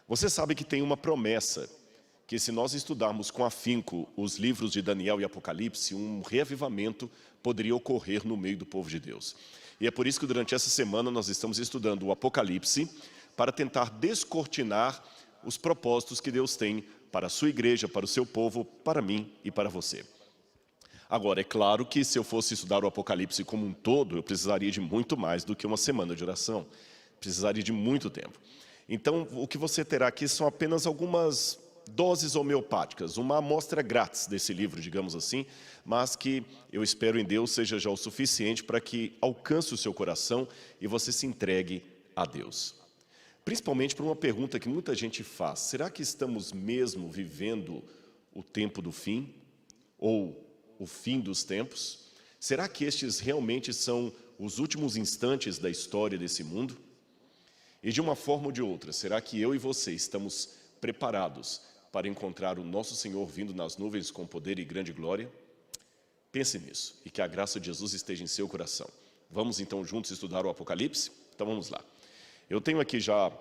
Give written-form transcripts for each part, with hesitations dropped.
Você sabe que tem uma promessa, que se nós estudarmos com afinco os livros de Daniel e Apocalipse, um reavivamento poderia ocorrer no meio do povo de Deus. E é por isso que durante essa semana nós estamos estudando o Apocalipse para tentar descortinar os propósitos que Deus tem para a sua igreja, para o seu povo, para mim e para você. Agora, é claro que se eu fosse estudar o Apocalipse como um todo, eu precisaria de muito mais do que uma semana de oração. Precisaria de muito tempo. Então, o que você terá aqui são apenas algumas doses homeopáticas, uma amostra grátis desse livro, digamos assim, mas que eu espero em Deus seja já o suficiente para que alcance o seu coração e você se entregue a Deus. Principalmente por uma pergunta que muita gente faz: será que estamos mesmo vivendo o tempo do fim? Ou o fim dos tempos? Será que estes realmente são os últimos instantes da história desse mundo? E de uma forma ou de outra, será que eu e você estamos preparados para encontrar o nosso Senhor vindo nas nuvens com poder e grande glória? Pense nisso e que a graça de Jesus esteja em seu coração. Vamos então juntos estudar o Apocalipse? Então vamos lá. Eu tenho aqui já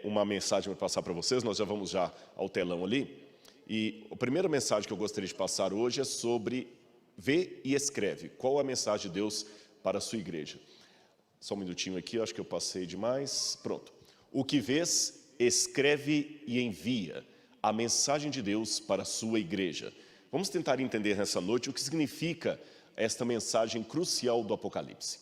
uma mensagem para passar para vocês, nós já vamos já ao telão ali. E a primeira mensagem que eu gostaria de passar hoje é sobre vê e escreve. Qual é a mensagem de Deus para a sua igreja? Só um minutinho aqui, eu acho que eu passei demais. Pronto. O que vês, escreve e envia a mensagem de Deus para a sua igreja. Vamos tentar entender nessa noite o que significa esta mensagem crucial do Apocalipse.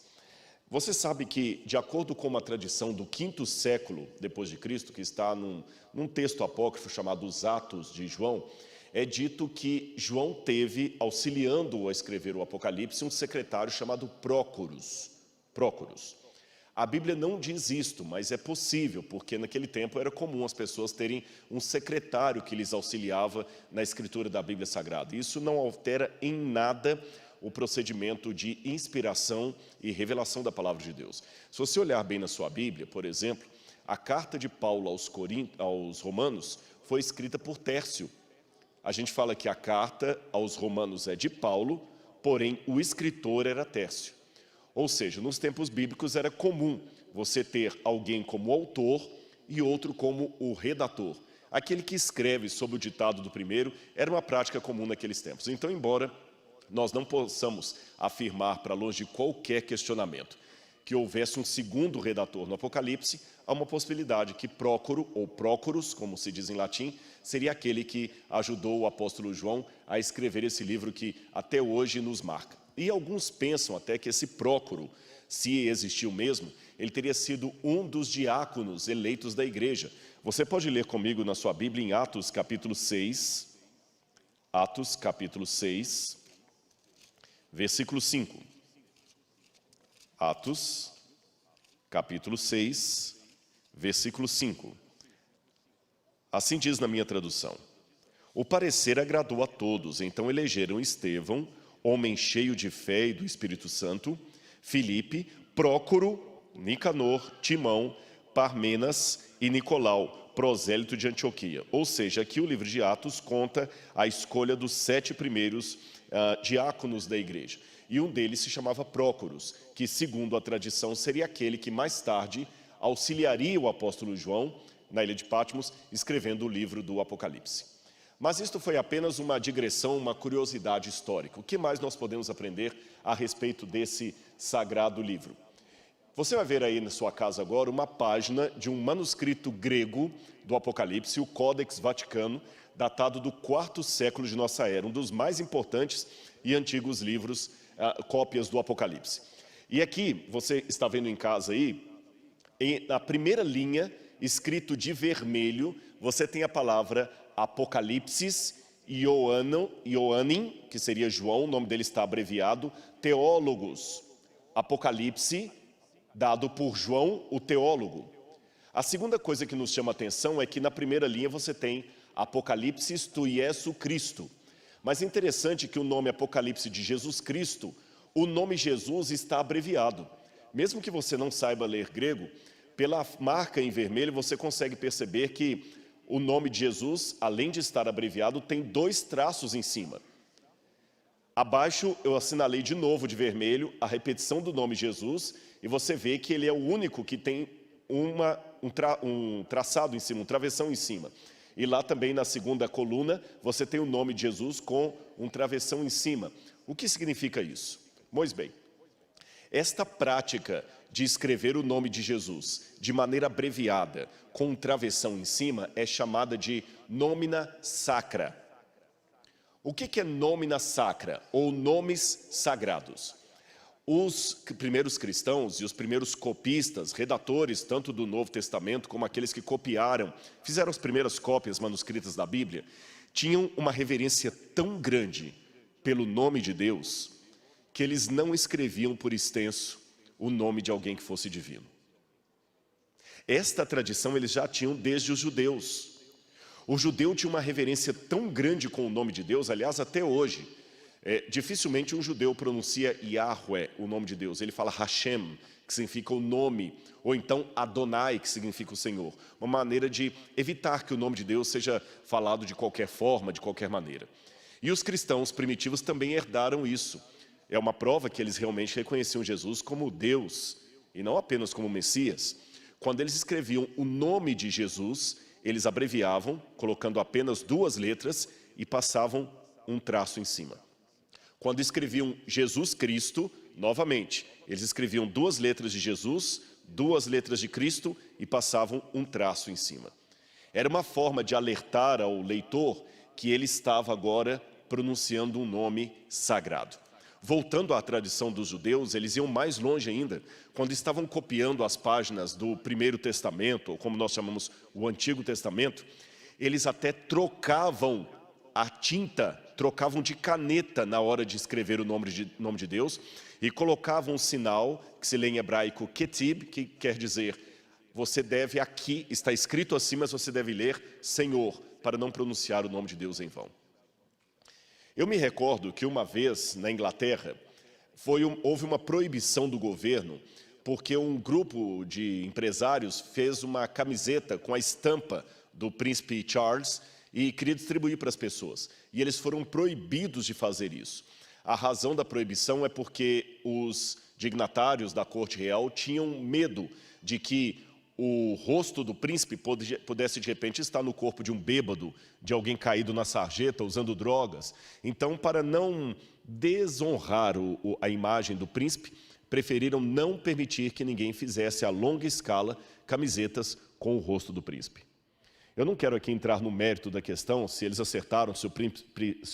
Você sabe que, de acordo com uma tradição do 5º século depois de Cristo, que está num texto apócrifo chamado Os Atos de João, é dito que João teve, auxiliando-o a escrever o Apocalipse, um secretário chamado Prócoros. A Bíblia não diz isto, mas é possível, porque naquele tempo era comum as pessoas terem um secretário que lhes auxiliava na escritura da Bíblia Sagrada. Isso não altera em nada o procedimento de inspiração e revelação da palavra de Deus. Se você olhar bem na sua Bíblia, por exemplo, a carta de Paulo aos Romanos foi escrita por Tércio. A gente fala que a carta aos Romanos é de Paulo, porém o escritor era Tércio. Ou seja, nos tempos bíblicos era comum você ter alguém como autor e outro como o redator. Aquele que escreve sob o ditado do primeiro era uma prática comum naqueles tempos. Então, embora nós não possamos afirmar, para longe de qualquer questionamento, que houvesse um segundo redator no Apocalipse, há uma possibilidade que Prócoro, ou Prócoros, como se diz em latim, seria aquele que ajudou o apóstolo João a escrever esse livro que até hoje nos marca. E alguns pensam até que esse Prócoro, se existiu mesmo, ele teria sido um dos diáconos eleitos da igreja. Você pode ler comigo na sua Bíblia em Atos capítulo 6, versículo 5. Atos, capítulo 6, versículo 5. Assim diz na minha tradução: o parecer agradou a todos, então elegeram Estevão, homem cheio de fé e do Espírito Santo, Filipe, Prócoro, Nicanor, Timão, Parmenas e Nicolau, prosélito de Antioquia. Ou seja, aqui o livro de Atos conta a escolha dos 7 primeiros diáconos da igreja. E um deles se chamava Prócoros, que segundo a tradição seria aquele que mais tarde auxiliaria o apóstolo João na ilha de Patmos, escrevendo o livro do Apocalipse. Mas isto foi apenas uma digressão, uma curiosidade histórica. O que mais nós podemos aprender a respeito desse sagrado livro? Você vai ver aí na sua casa agora uma página de um manuscrito grego do Apocalipse, o Códex Vaticano, datado do 4º século de nossa era, um dos mais importantes e antigos livros, cópias do Apocalipse. E aqui, você está vendo em casa aí, na primeira linha, escrito de vermelho, você tem a palavra Apocalipsis, Ioannin, que seria João, o nome dele está abreviado, Teólogos, Apocalipse, dado por João, o teólogo. A segunda coisa que nos chama a atenção é que na primeira linha você tem Apocalipsis tu Iesu Cristo. Mas é interessante que o nome Apocalipse de Jesus Cristo, o nome Jesus está abreviado. Mesmo que você não saiba ler grego, pela marca em vermelho você consegue perceber que o nome de Jesus, além de estar abreviado, tem 2 traços em cima. Abaixo eu assinalei de novo de vermelho a repetição do nome Jesus e você vê que ele é o único que tem uma um traçado em cima, um travessão em cima. E lá também na segunda coluna você tem o nome de Jesus com um travessão em cima. O que significa isso? Pois bem, esta prática de escrever o nome de Jesus de maneira abreviada, com um travessão em cima, é chamada de nómina sacra. O que é nómina sacra, ou nomes sagrados? Os primeiros cristãos e os primeiros copistas, redatores, tanto do Novo Testamento como aqueles que copiaram, fizeram as primeiras cópias manuscritas da Bíblia, tinham uma reverência tão grande pelo nome de Deus, que eles não escreviam por extenso o nome de alguém que fosse divino. Esta tradição eles já tinham desde os judeus. O judeu tinha uma reverência tão grande com o nome de Deus, aliás, até hoje. Dificilmente um judeu pronuncia Yahweh, o nome de Deus. Ele fala Hashem, que significa o nome, ou então Adonai, que significa o Senhor. Uma maneira de evitar que o nome de Deus seja falado de qualquer forma, de qualquer maneira. E os cristãos primitivos também herdaram isso. É uma prova que eles realmente reconheciam Jesus como Deus, e não apenas como Messias. Quando eles escreviam o nome de Jesus, eles abreviavam, colocando apenas 2 letras e passavam um traço em cima. Quando escreviam Jesus Cristo, novamente, eles escreviam 2 letras de Jesus, 2 letras de Cristo e passavam um traço em cima. Era uma forma de alertar ao leitor que ele estava agora pronunciando um nome sagrado. Voltando à tradição dos judeus, eles iam mais longe ainda. Quando estavam copiando as páginas do Primeiro Testamento, ou como nós chamamos o Antigo Testamento, eles até trocavam a tinta, trocavam de caneta na hora de escrever o nome de Deus e colocavam um sinal, que se lê em hebraico ketib, que quer dizer, você deve aqui, está escrito assim, mas você deve ler Senhor, para não pronunciar o nome de Deus em vão. Eu me recordo que uma vez, na Inglaterra, houve uma proibição do governo, porque um grupo de empresários fez uma camiseta com a estampa do príncipe Charles e queria distribuir para as pessoas. E eles foram proibidos de fazer isso. A razão da proibição é porque os dignatários da corte real tinham medo de que o rosto do príncipe pudesse de repente estar no corpo de um bêbado, de alguém caído na sarjeta, usando drogas. Então, para não desonrar a imagem do príncipe, preferiram não permitir que ninguém fizesse a longa escala camisetas com o rosto do príncipe. Eu não quero aqui entrar no mérito da questão, se eles acertaram, se o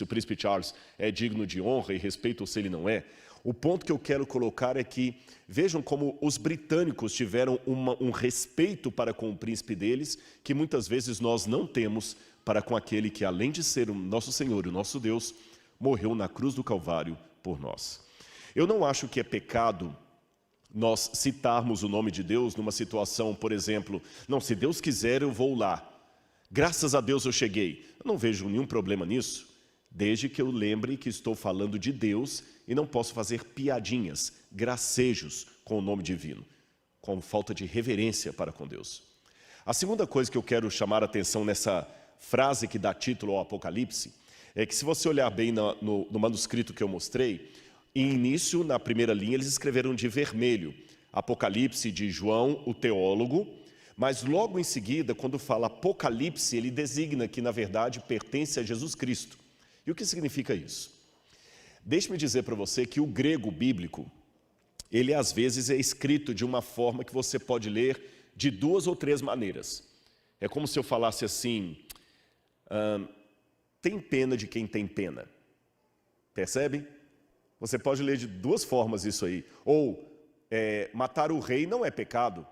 príncipe Charles é digno de honra e respeito ou se ele não é. O ponto que eu quero colocar é que, vejam como os britânicos tiveram um respeito para com o príncipe deles, que muitas vezes nós não temos para com aquele que, além de ser o nosso Senhor e o nosso Deus, morreu na cruz do Calvário por nós. Eu não acho que é pecado nós citarmos o nome de Deus numa situação, por exemplo, não, se Deus quiser eu vou lá. Graças a Deus eu cheguei. Eu não vejo nenhum problema nisso, desde que eu lembre que estou falando de Deus e não posso fazer piadinhas, gracejos com o nome divino, com falta de reverência para com Deus. A segunda coisa que eu quero chamar a atenção nessa frase que dá título ao Apocalipse, é que se você olhar bem no manuscrito que eu mostrei, em início, na primeira linha, eles escreveram de vermelho, Apocalipse de João, o teólogo, mas logo em seguida, quando fala Apocalipse, ele designa que, na verdade, pertence a Jesus Cristo. E o que significa isso? Deixe-me dizer para você que o grego bíblico, ele às vezes é escrito de uma forma que você pode ler de 2 ou 3 maneiras. É como se eu falasse assim, tem pena de quem tem pena. Percebe? Você pode ler de 2 formas isso aí. Ou, matar o rei não é pecado.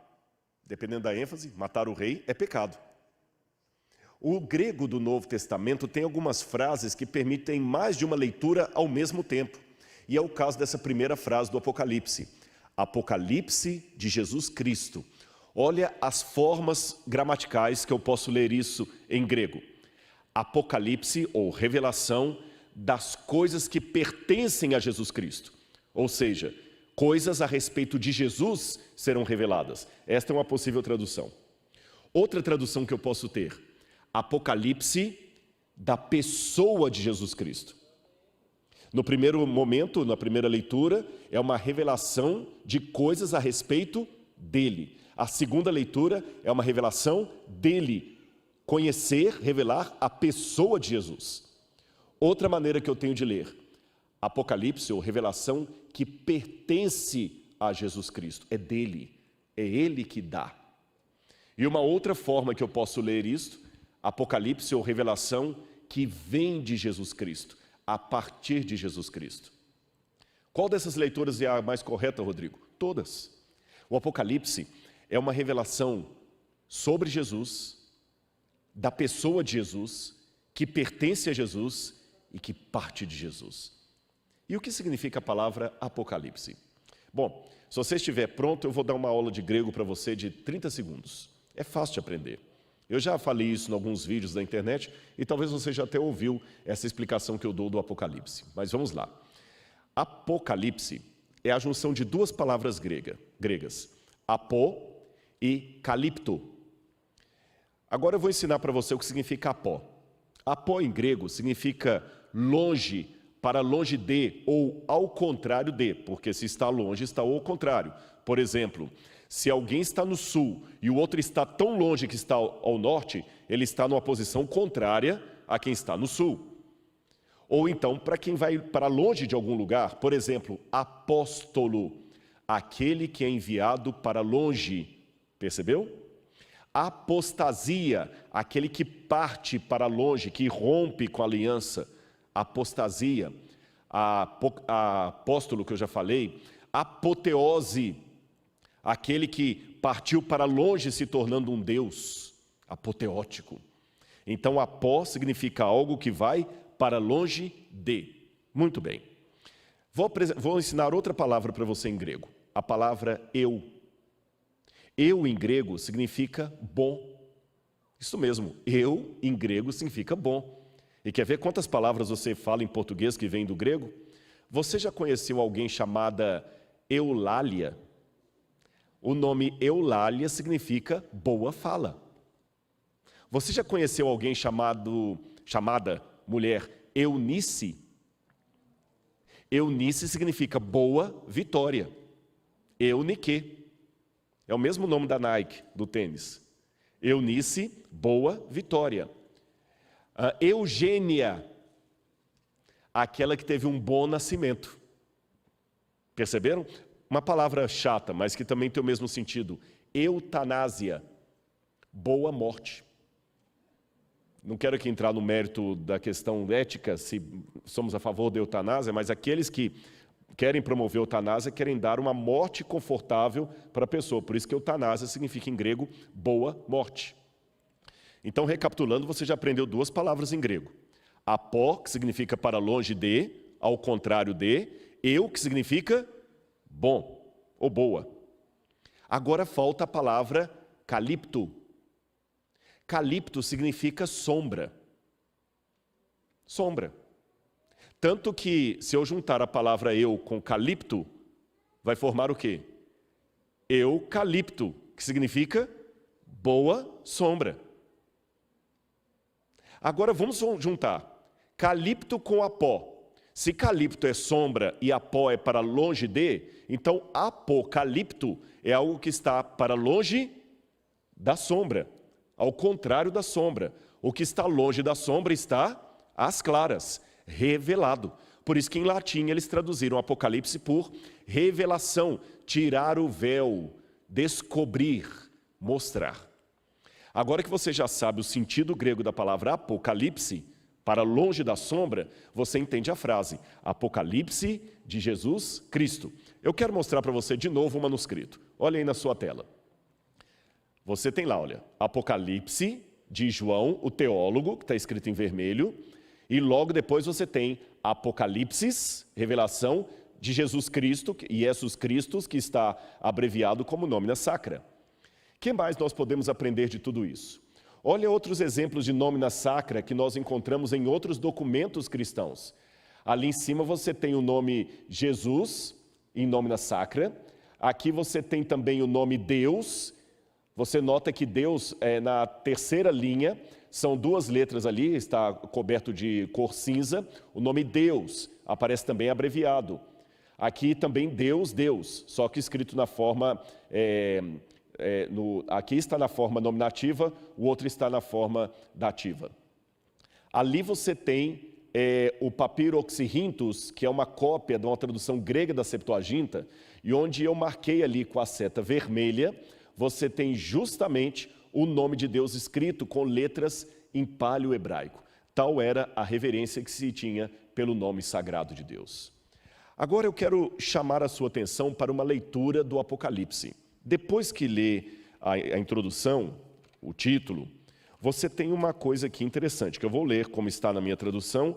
Dependendo da ênfase, matar o rei é pecado. O grego do Novo Testamento tem algumas frases que permitem mais de uma leitura ao mesmo tempo. E é o caso dessa primeira frase do Apocalipse. Apocalipse de Jesus Cristo. Olha as formas gramaticais que eu posso ler isso em grego. Apocalipse, ou revelação, das coisas que pertencem a Jesus Cristo. Ou seja, coisas a respeito de Jesus serão reveladas. Esta é uma possível tradução. Outra tradução que eu posso ter, Apocalipse da pessoa de Jesus Cristo. No primeiro momento, na primeira leitura, é uma revelação de coisas a respeito dele. A segunda leitura é uma revelação dele. Conhecer, revelar a pessoa de Jesus. Outra maneira que eu tenho de ler, Apocalipse, ou revelação que pertence a Jesus Cristo. É dele, é ele que dá. E uma outra forma que eu posso ler isto, Apocalipse, ou revelação que vem de Jesus Cristo, a partir de Jesus Cristo. Qual dessas leituras é a mais correta, Rodrigo? Todas. O Apocalipse é uma revelação sobre Jesus, da pessoa de Jesus, que pertence a Jesus e que parte de Jesus. E o que significa a palavra Apocalipse? Bom, se você estiver pronto, eu vou dar uma aula de grego para você de 30 segundos. É fácil de aprender. Eu já falei isso em alguns vídeos da internet e talvez você já até ouviu essa explicação que eu dou do Apocalipse. Mas vamos lá. Apocalipse é a junção de duas palavras gregas, apó e calipto. Agora eu vou ensinar para você o que significa apó. Apó em grego significa longe, para longe de, ou ao contrário de, porque se está longe, está ao contrário. Por exemplo, se alguém está no sul e o outro está tão longe que está ao norte, ele está numa posição contrária a quem está no sul. Ou então, para quem vai para longe de algum lugar, por exemplo, apóstolo, aquele que é enviado para longe. Percebeu? Apostasia, aquele que parte para longe, que rompe com a aliança. Apostasia. Apóstolo, que eu já falei. Apoteose, aquele que partiu para longe se tornando um Deus. Apoteótico. Então, apó significa algo que vai para longe de. Muito bem. Vou ensinar outra palavra para você em grego. A palavra eu. Eu, em grego, significa bom. Isso mesmo, eu, em grego, significa bom. E quer ver quantas palavras você fala em português que vem do grego? Você já conheceu alguém chamada Eulália? O nome Eulália significa boa fala. Você já conheceu alguém chamada mulher Eunice? Eunice significa boa vitória. Eunique. É o mesmo nome da Nike, do tênis. Eunice, boa vitória. Eugênia, aquela que teve um bom nascimento. Perceberam? Uma palavra chata, mas que também tem o mesmo sentido. Eutanásia, boa morte. Não quero aqui entrar no mérito da questão ética, se somos a favor da eutanásia, mas aqueles que querem promover a eutanásia, querem dar uma morte confortável para a pessoa. Por isso que eutanásia significa em grego boa morte. Então, recapitulando, você já aprendeu duas palavras em grego. Apó, que significa para longe de, ao contrário de. Eu, que significa bom ou boa. Agora falta a palavra calipto. Calipto significa sombra. Sombra. Tanto que, se eu juntar a palavra eu com calipto, vai formar o quê? Eucalipto, que significa boa sombra. Agora vamos juntar calipto com apó. Se calipto é sombra e apó é para longe de, então apocalipto é algo que está para longe da sombra, ao contrário da sombra. O que está longe da sombra está às claras. Revelado. Por isso que em latim eles traduziram Apocalipse por revelação, tirar o véu, descobrir, mostrar. Agora que você já sabe o sentido grego da palavra Apocalipse, para longe da sombra, você entende a frase, Apocalipse de Jesus Cristo. Eu quero mostrar para você de novo o manuscrito. Olha aí na sua tela. Você tem lá, olha, Apocalipse de João, o teólogo, que está escrito em vermelho, e logo depois você tem Apocalipse, revelação de Jesus Cristo, Jesus Christus, que está abreviado como Nomina Sacra. O que mais nós podemos aprender de tudo isso? Olha outros exemplos de Nomina Sacra que nós encontramos em outros documentos cristãos. Ali em cima você tem o nome Jesus, em Nomina Sacra. Aqui você tem também o nome Deus. Você nota que Deus, na terceira linha, são duas letras ali, está coberto de cor cinza. O nome Deus aparece também abreviado. Aqui também Deus, Deus, só que escrito na forma aqui está na forma nominativa, o outro está na forma dativa. Ali você tem o papiro oxirrintus, que é uma cópia de uma tradução grega da Septuaginta, e onde eu marquei ali com a seta vermelha, você tem justamente o nome de Deus escrito com letras em paleo-hebraico. Tal era a reverência que se tinha pelo nome sagrado de Deus. Agora eu quero chamar a sua atenção para uma leitura do Apocalipse. Depois que lê a introdução, o título, você tem uma coisa aqui interessante, que eu vou ler como está na minha tradução,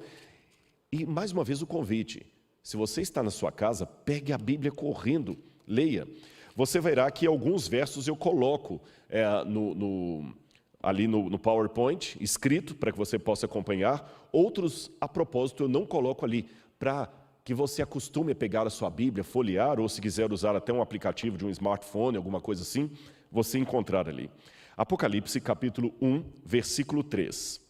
e mais uma vez o convite. Se você está na sua casa, pegue a Bíblia correndo, leia. Você verá que alguns versos eu coloco ali no PowerPoint, escrito, para que você possa acompanhar. Outros, a propósito, eu não coloco ali, para que você acostume a pegar a sua Bíblia, folhear, ou se quiser usar até um aplicativo de um smartphone, alguma coisa assim, você encontrar ali. Apocalipse, capítulo 1, versículo 3.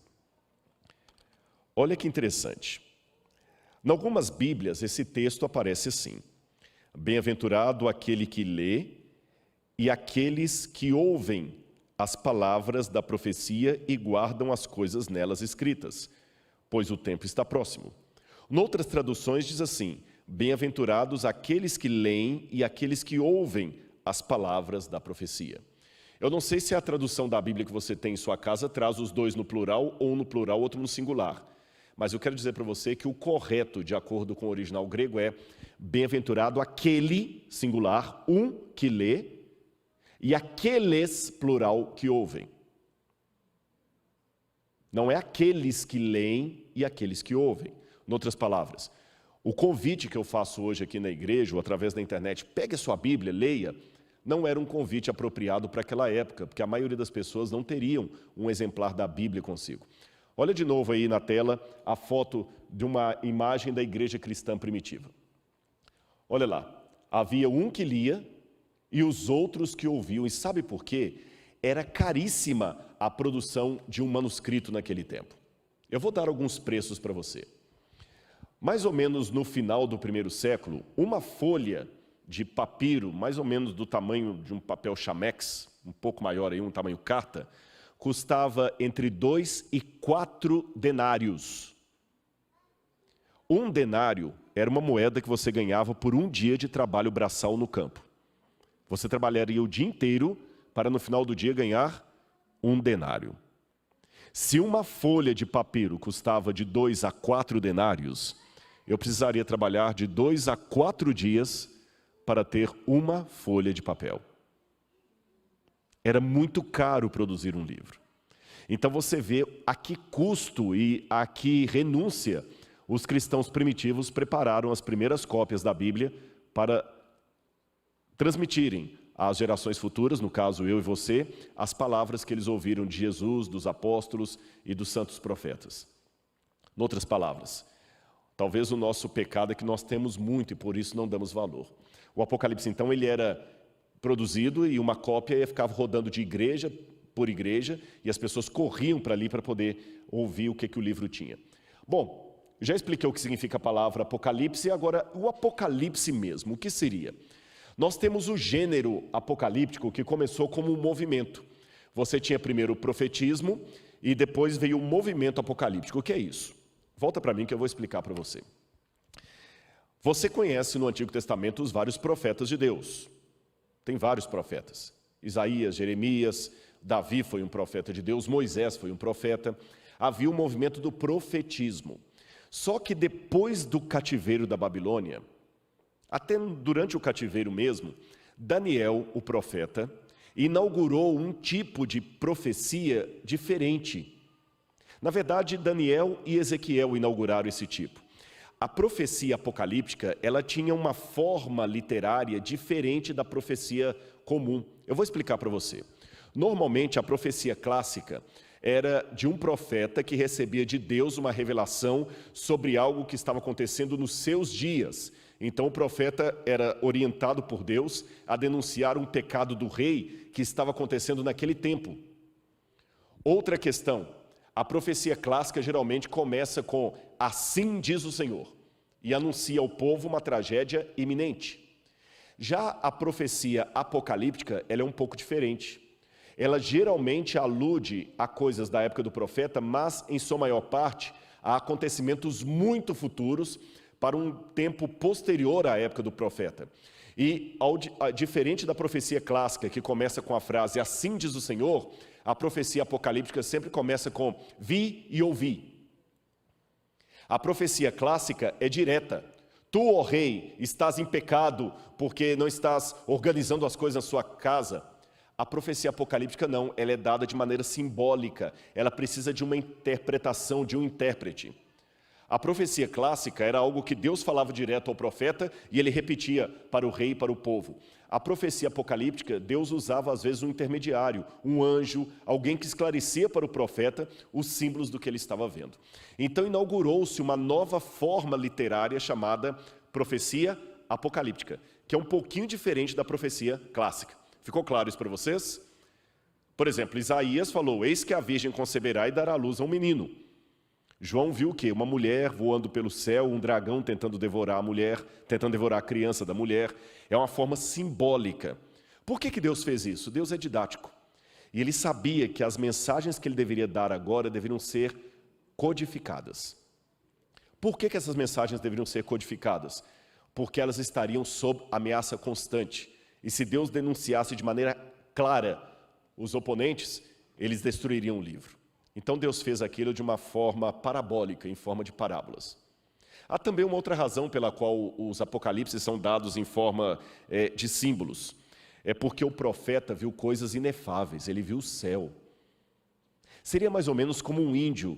Olha que interessante. Em algumas Bíblias, esse texto aparece assim: bem-aventurado aquele que lê e aqueles que ouvem as palavras da profecia e guardam as coisas nelas escritas, pois o tempo está próximo. Noutras traduções diz assim: bem-aventurados aqueles que leem e aqueles que ouvem as palavras da profecia. Eu não sei se a tradução da Bíblia que você tem em sua casa traz os dois no plural, ou no plural, outro no singular. Mas eu quero dizer para você que o correto, de acordo com o original grego, é bem-aventurado aquele, singular, que lê, e aqueles, plural, que ouvem. Não é aqueles que leem e aqueles que ouvem. Em outras palavras, o convite que eu faço hoje aqui na igreja, ou através da internet, pegue a sua Bíblia, leia, não era um convite apropriado para aquela época, porque a maioria das pessoas não teriam um exemplar da Bíblia consigo. Olha de novo aí na tela a foto de uma imagem da igreja cristã primitiva. Olha lá, havia um que lia e os outros que ouviam. E sabe por quê? Era caríssima a produção de um manuscrito naquele tempo. Eu vou dar alguns preços para você. Mais ou menos no final do primeiro século, uma folha de papiro, mais ou menos do tamanho de um papel chamex, um pouco maior aí, um tamanho carta, custava entre 2 e 4 denários. Um denário era uma moeda que você ganhava por um dia de trabalho braçal no campo. Você trabalharia o dia inteiro para no final do dia ganhar um denário. Se uma folha de papiro custava de 2 a 4 denários, eu precisaria trabalhar de 2 a 4 dias para ter uma folha de papel. Era muito caro produzir um livro. Então você vê a que custo e a que renúncia os cristãos primitivos prepararam as primeiras cópias da Bíblia para transmitirem às gerações futuras, no caso eu e você, as palavras que eles ouviram de Jesus, dos apóstolos e dos santos profetas. Em outras palavras, talvez o nosso pecado é que nós temos muito e por isso não damos valor. O Apocalipse, então, ele era produzido e uma cópia ficava rodando de igreja por igreja e as pessoas corriam para ali para poder ouvir o que o livro tinha. Bom, já expliquei o que significa a palavra Apocalipse, agora o Apocalipse mesmo, o que seria? Nós temos o gênero apocalíptico que começou como um movimento. Você tinha primeiro o profetismo e depois veio o movimento apocalíptico. O que é isso? Volta para mim que eu vou explicar para você. Você conhece no Antigo Testamento os vários profetas de Deus. Tem vários profetas. Isaías, Jeremias, Davi foi um profeta de Deus, Moisés foi um profeta. Havia o movimento do profetismo. Só que depois do cativeiro da Babilônia, até durante o cativeiro mesmo, Daniel, o profeta, inaugurou um tipo de profecia diferente. Na verdade, Daniel e Ezequiel inauguraram esse tipo. A profecia apocalíptica, ela tinha uma forma literária diferente da profecia comum. Eu vou explicar para você. Normalmente, a profecia clássica era de um profeta que recebia de Deus uma revelação sobre algo que estava acontecendo nos seus dias. Então, o profeta era orientado por Deus a denunciar um pecado do rei que estava acontecendo naquele tempo. Outra questão, a profecia clássica geralmente começa com "assim diz o Senhor" e anuncia ao povo uma tragédia iminente. Já a profecia apocalíptica, ela é um pouco diferente. Ela geralmente alude a coisas da época do profeta, mas, em sua maior parte, a acontecimentos muito futuros para um tempo posterior à época do profeta. E, diferente da profecia clássica, que começa com a frase "assim diz o Senhor", a profecia apocalíptica sempre começa com "vi e ouvi". A profecia clássica é direta. Tu, ó rei, estás em pecado porque não estás organizando as coisas na sua casa. A profecia apocalíptica não, ela é dada de maneira simbólica, ela precisa de uma interpretação, de um intérprete. A profecia clássica era algo que Deus falava direto ao profeta e ele repetia para o rei e para o povo. A profecia apocalíptica, Deus usava às vezes um intermediário, um anjo, alguém que esclarecia para o profeta os símbolos do que ele estava vendo. Então inaugurou-se uma nova forma literária chamada profecia apocalíptica, que é um pouquinho diferente da profecia clássica. Ficou claro isso para vocês? Por exemplo, Isaías falou: "Eis que a virgem conceberá e dará à luz a um menino." João viu o quê? Uma mulher voando pelo céu, um dragão tentando devorar a mulher, tentando devorar a criança da mulher. É uma forma simbólica. Por que Deus fez isso? Deus é didático. E ele sabia que as mensagens que ele deveria dar agora deveriam ser codificadas. Por que essas mensagens deveriam ser codificadas? Porque elas estariam sob ameaça constante. E se Deus denunciasse de maneira clara os oponentes, eles destruiriam o livro. Então Deus fez aquilo de uma forma parabólica, em forma de parábolas. Há também uma outra razão pela qual os apocalipses são dados em forma de símbolos. É porque o profeta viu coisas inefáveis, ele viu o céu. Seria mais ou menos como um índio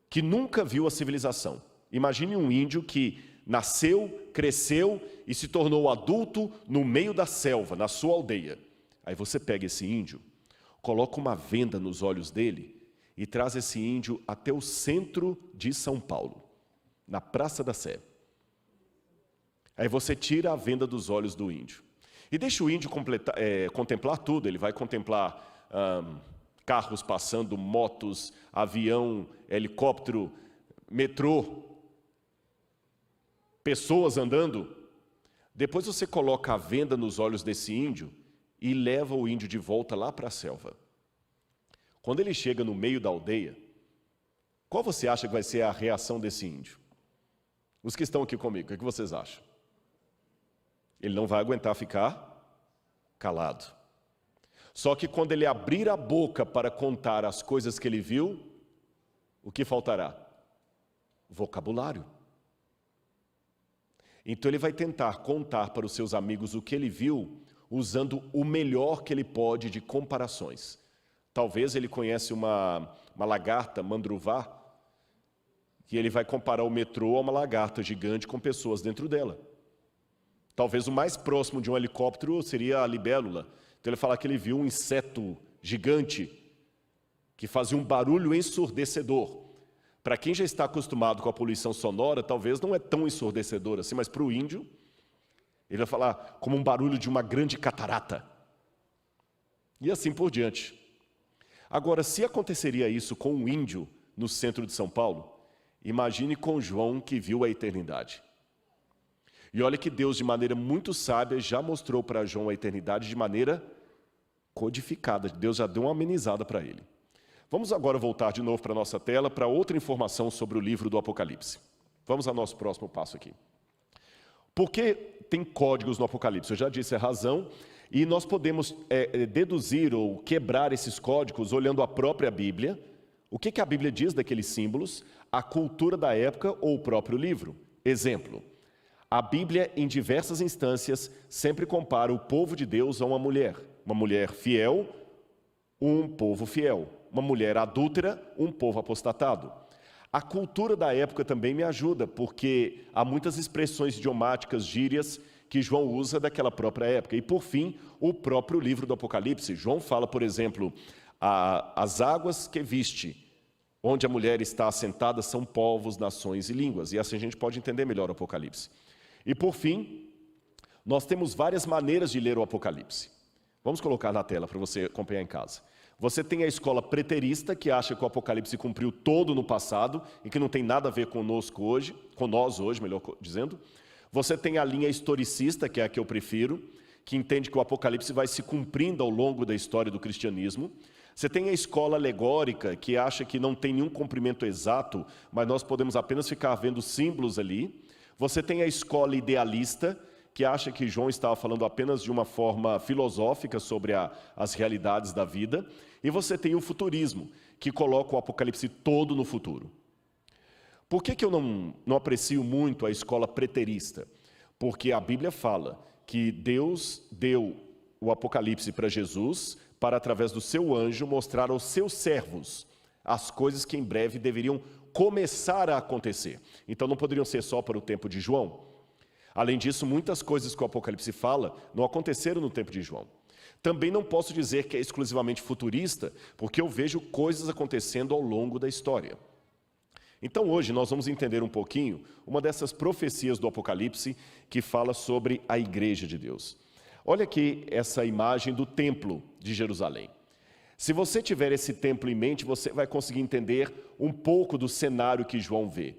que nunca viu a civilização. Imagine um índio que nasceu, cresceu e se tornou adulto no meio da selva, na sua aldeia. Aí você pega esse índio, coloca uma venda nos olhos dele e traz esse índio até o centro de São Paulo, na Praça da Sé. Aí você tira a venda dos olhos do índio e deixa o índio contemplar tudo. Ele vai contemplar carros passando, motos, avião, helicóptero, metrô, pessoas andando. Depois você coloca a venda nos olhos desse índio e leva o índio de volta lá para a selva. Quando ele chega no meio da aldeia, qual você acha que vai ser a reação desse índio? Os que estão aqui comigo, o que vocês acham? Ele não vai aguentar ficar calado. Só que quando ele abrir a boca para contar as coisas que ele viu, o que faltará? Vocabulário. Então ele vai tentar contar para os seus amigos o que ele viu, usando o melhor que ele pode de comparações. Talvez ele conhece uma lagarta, mandruvá, que ele vai comparar o metrô a uma lagarta gigante com pessoas dentro dela. Talvez o mais próximo de um helicóptero seria a libélula. Então ele fala que ele viu um inseto gigante que fazia um barulho ensurdecedor. Para quem já está acostumado com a poluição sonora, talvez não é tão ensurdecedor assim, mas para o índio, ele vai falar como um barulho de uma grande catarata. E assim por diante. Agora, se aconteceria isso com um índio no centro de São Paulo, imagine com João que viu a eternidade. E olha que Deus, de maneira muito sábia, já mostrou para João a eternidade de maneira codificada. Deus já deu uma amenizada para ele. Vamos agora voltar de novo para a nossa tela, para outra informação sobre o livro do Apocalipse. Vamos ao nosso próximo passo aqui. Por que tem códigos no Apocalipse? Eu já disse a razão, e nós podemos deduzir ou quebrar esses códigos olhando a própria Bíblia. O que a Bíblia diz daqueles símbolos, a cultura da época ou o próprio livro. Exemplo, a Bíblia, em diversas instâncias, sempre compara o povo de Deus a uma mulher fiel, um povo fiel, uma mulher adúltera, um povo apostatado. A cultura da época também me ajuda, porque há muitas expressões idiomáticas, gírias, que João usa daquela própria época. E, por fim, o próprio livro do Apocalipse. João fala, por exemplo, as águas que viste, onde a mulher está assentada, são povos, nações e línguas. E assim a gente pode entender melhor o Apocalipse. E, por fim, nós temos várias maneiras de ler o Apocalipse. Vamos colocar na tela para você acompanhar em casa. Você tem a escola preterista, que acha que o Apocalipse cumpriu todo no passado e que não tem nada a ver conosco hoje, com nós hoje, melhor dizendo. Você tem a linha historicista, que é a que eu prefiro, que entende que o Apocalipse vai se cumprindo ao longo da história do cristianismo. Você tem a escola alegórica, que acha que não tem nenhum cumprimento exato, mas nós podemos apenas ficar vendo símbolos ali. Você tem a escola idealista, que acha que João estava falando apenas de uma forma filosófica sobre as realidades da vida. E você tem o futurismo, que coloca o Apocalipse todo no futuro. Por que eu não aprecio muito a escola preterista? Porque a Bíblia fala que Deus deu o Apocalipse para Jesus, para, através do seu anjo, mostrar aos seus servos as coisas que em breve deveriam começar a acontecer. Então não poderiam ser só para o tempo de João. Além disso, muitas coisas que o Apocalipse fala não aconteceram no tempo de João. Também não posso dizer que é exclusivamente futurista, porque eu vejo coisas acontecendo ao longo da história. Então hoje nós vamos entender um pouquinho uma dessas profecias do Apocalipse que fala sobre a igreja de Deus. Olha aqui essa imagem do templo de Jerusalém. Se você tiver esse templo em mente, você vai conseguir entender um pouco do cenário que João vê.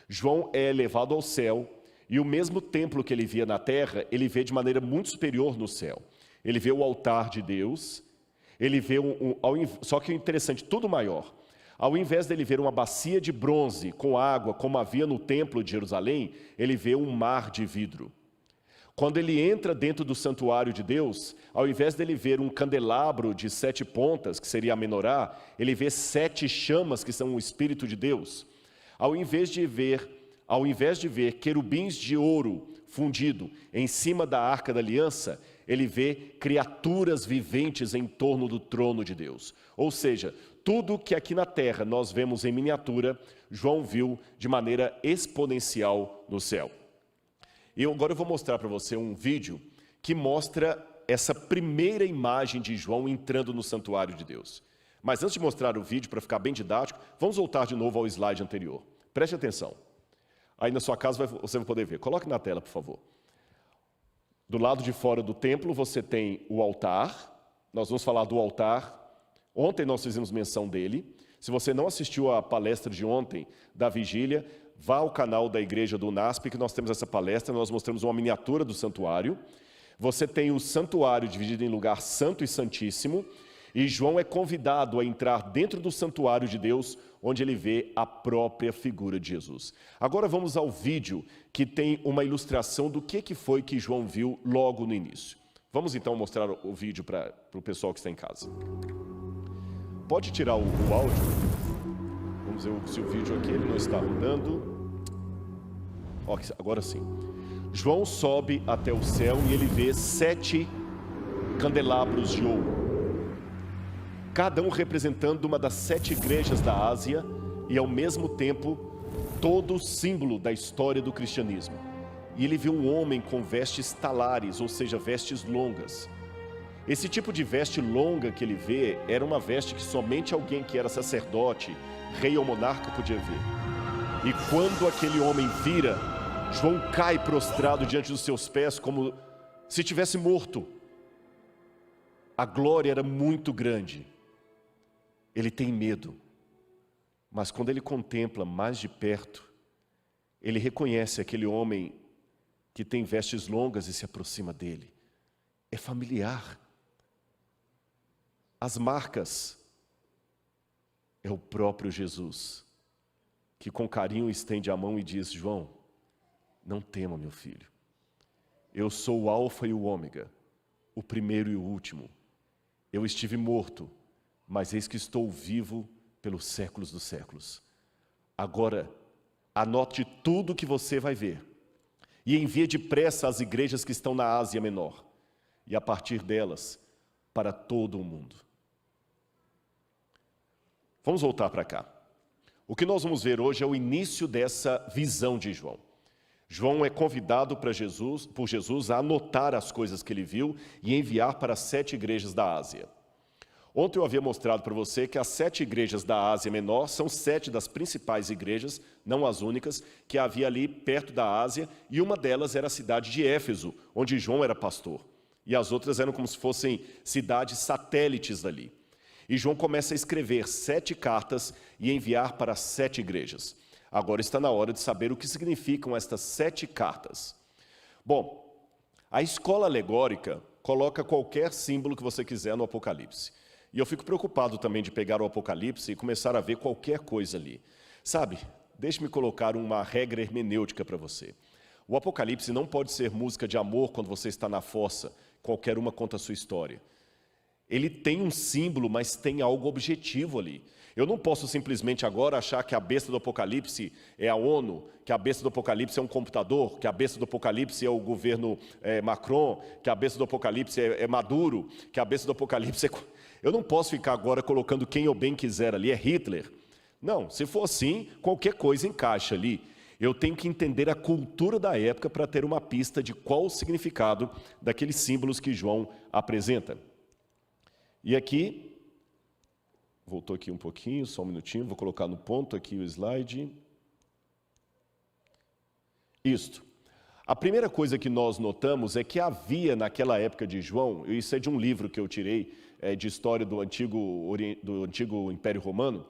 João é elevado ao céu e o mesmo templo que ele via na terra, ele vê de maneira muito superior no céu. Ele vê o altar de Deus, ele vê só que interessante, tudo maior. Ao invés dele ver uma bacia de bronze com água, como havia no templo de Jerusalém, ele vê um mar de vidro. Quando ele entra dentro do santuário de Deus, ao invés dele ver um candelabro de 7 pontas, que seria a menorá, ele vê 7 chamas, que são o Espírito de Deus. Ao invés de ver querubins de ouro fundido em cima da Arca da Aliança, ele vê criaturas viventes em torno do trono de Deus. Ou seja, tudo que aqui na terra nós vemos em miniatura, João viu de maneira exponencial no céu. E agora eu vou mostrar para você um vídeo que mostra essa primeira imagem de João entrando no santuário de Deus. Mas antes de mostrar o vídeo, para ficar bem didático, vamos voltar de novo ao slide anterior. Preste atenção. Aí na sua casa você vai poder ver. Coloque na tela, por favor. Do lado de fora do templo você tem o altar. Nós vamos falar do altar. Ontem nós fizemos menção dele. Se você não assistiu à palestra de ontem, da vigília, vá ao canal da igreja do UNASP, que nós temos essa palestra, nós mostramos uma miniatura do santuário. Você tem o santuário dividido em lugar santo e santíssimo, e João é convidado a entrar dentro do santuário de Deus, onde ele vê a própria figura de Jesus. Agora vamos ao vídeo que tem uma ilustração do que foi que João viu logo no início. Vamos então mostrar o vídeo para o pessoal que está em casa. Pode tirar o áudio. Vamos ver se o vídeo aqui ele não está rodando. Ó, agora sim. João sobe até o céu e ele vê 7 candelabros de ouro. Cada um representando uma das 7 igrejas da Ásia e ao mesmo tempo todo símbolo da história do cristianismo. E ele viu um homem com vestes talares, ou seja, vestes longas. Esse tipo de veste longa que ele vê era uma veste que somente alguém que era sacerdote, rei ou monarca podia ver. E quando aquele homem vira, João cai prostrado diante dos seus pés como se tivesse morto. A glória era muito grande. Ele tem medo, mas quando ele contempla mais de perto, ele reconhece aquele homem que tem vestes longas e se aproxima dele. É familiar. As marcas é o próprio Jesus, que com carinho estende a mão e diz: João, não tema, meu filho. Eu sou o Alfa e o Ômega, o primeiro e o último. Eu estive morto, mas eis que estou vivo pelos séculos dos séculos. Agora, anote tudo o que você vai ver e envie depressa às igrejas que estão na Ásia Menor e a partir delas para todo o mundo. Vamos voltar para cá. O que nós vamos ver hoje é o início dessa visão de João. João é convidado por Jesus a anotar as coisas que ele viu e enviar para as 7 igrejas da Ásia. Ontem eu havia mostrado para você que as 7 igrejas da Ásia Menor são 7 das principais igrejas, não as únicas, que havia ali perto da Ásia, e uma delas era a cidade de Éfeso, onde João era pastor. E as outras eram como se fossem cidades satélites dali. E João começa a escrever 7 cartas e enviar para as 7 igrejas. Agora está na hora de saber o que significam estas 7 cartas. Bom, a escola alegórica coloca qualquer símbolo que você quiser no Apocalipse. E eu fico preocupado também de pegar o Apocalipse e começar a ver qualquer coisa ali. Sabe, deixe-me colocar uma regra hermenêutica para você. O Apocalipse não pode ser música de amor quando você está na fossa, qualquer uma conta a sua história. Ele tem um símbolo, mas tem algo objetivo ali. Eu não posso simplesmente agora achar que a besta do Apocalipse é a ONU, que a besta do Apocalipse é um computador, que a besta do Apocalipse é o governo Macron, que a besta do Apocalipse é Maduro, que a besta do Apocalipse é... Eu não posso ficar agora colocando quem eu bem quiser ali, é Hitler. Não, se for assim, qualquer coisa encaixa ali. Eu tenho que entender a cultura da época para ter uma pista de qual o significado daqueles símbolos que João apresenta. E aqui, voltou aqui um pouquinho, só um minutinho, vou colocar no ponto aqui o slide. Isto. A primeira coisa que nós notamos é que havia naquela época de João, isso é de um livro que eu tirei, de história do antigo Império Romano,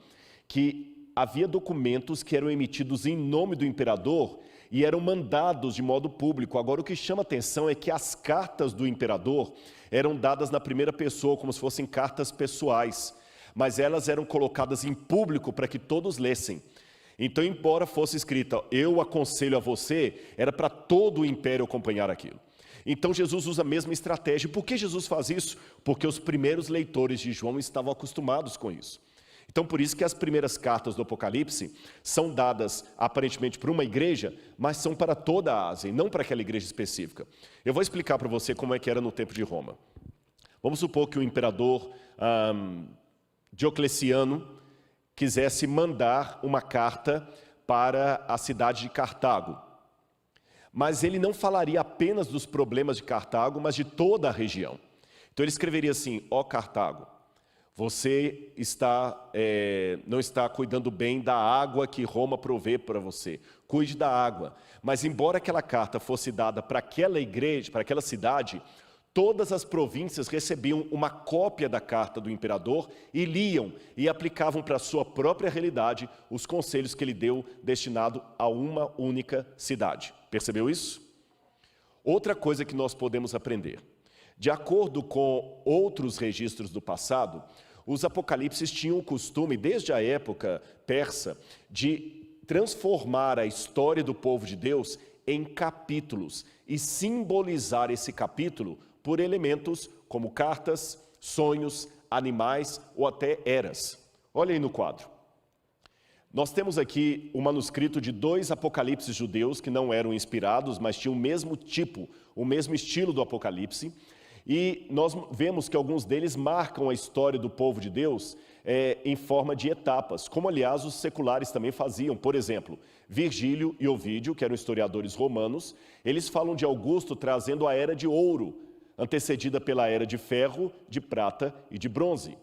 que havia documentos que eram emitidos em nome do imperador e eram mandados de modo público. Agora, o que chama atenção é que as cartas do imperador eram dadas na primeira pessoa, como se fossem cartas pessoais, mas elas eram colocadas em público para que todos lessem. Então, embora fosse escrita, eu aconselho a você, era para todo o império acompanhar aquilo. Então, Jesus usa a mesma estratégia. Por que Jesus faz isso? Porque os primeiros leitores de João estavam acostumados com isso. Então, por isso que as primeiras cartas do Apocalipse são dadas, aparentemente, para uma igreja, mas são para toda a Ásia, e não para aquela igreja específica. Eu vou explicar para você como é que era no tempo de Roma. Vamos supor que o imperador Diocleciano quisesse mandar uma carta para a cidade de Cartago. Mas ele não falaria apenas dos problemas de Cartago, mas de toda a região. Então ele escreveria assim: ó Cartago, você não está cuidando bem da água que Roma provê para você. Cuide da água. Mas embora aquela carta fosse dada para aquela igreja, para aquela cidade, todas as províncias recebiam uma cópia da carta do imperador e liam e aplicavam para a sua própria realidade os conselhos que ele deu destinado a uma única cidade. Percebeu isso? Outra coisa que nós podemos aprender. De acordo com outros registros do passado, os apocalipses tinham o costume, desde a época persa, de transformar a história do povo de Deus em capítulos e simbolizar esse capítulo por elementos como cartas, sonhos, animais ou até eras. Olha aí no quadro. Nós temos aqui o manuscrito de 2 apocalipses judeus que não eram inspirados, mas tinham o mesmo tipo, o mesmo estilo do Apocalipse. E nós vemos que alguns deles marcam a história do povo de Deus em forma de etapas, como aliás os seculares também faziam. Por exemplo, Virgílio e Ovídio, que eram historiadores romanos, eles falam de Augusto trazendo a Era de Ouro, antecedida pela Era de Ferro, de Prata e de Bronze.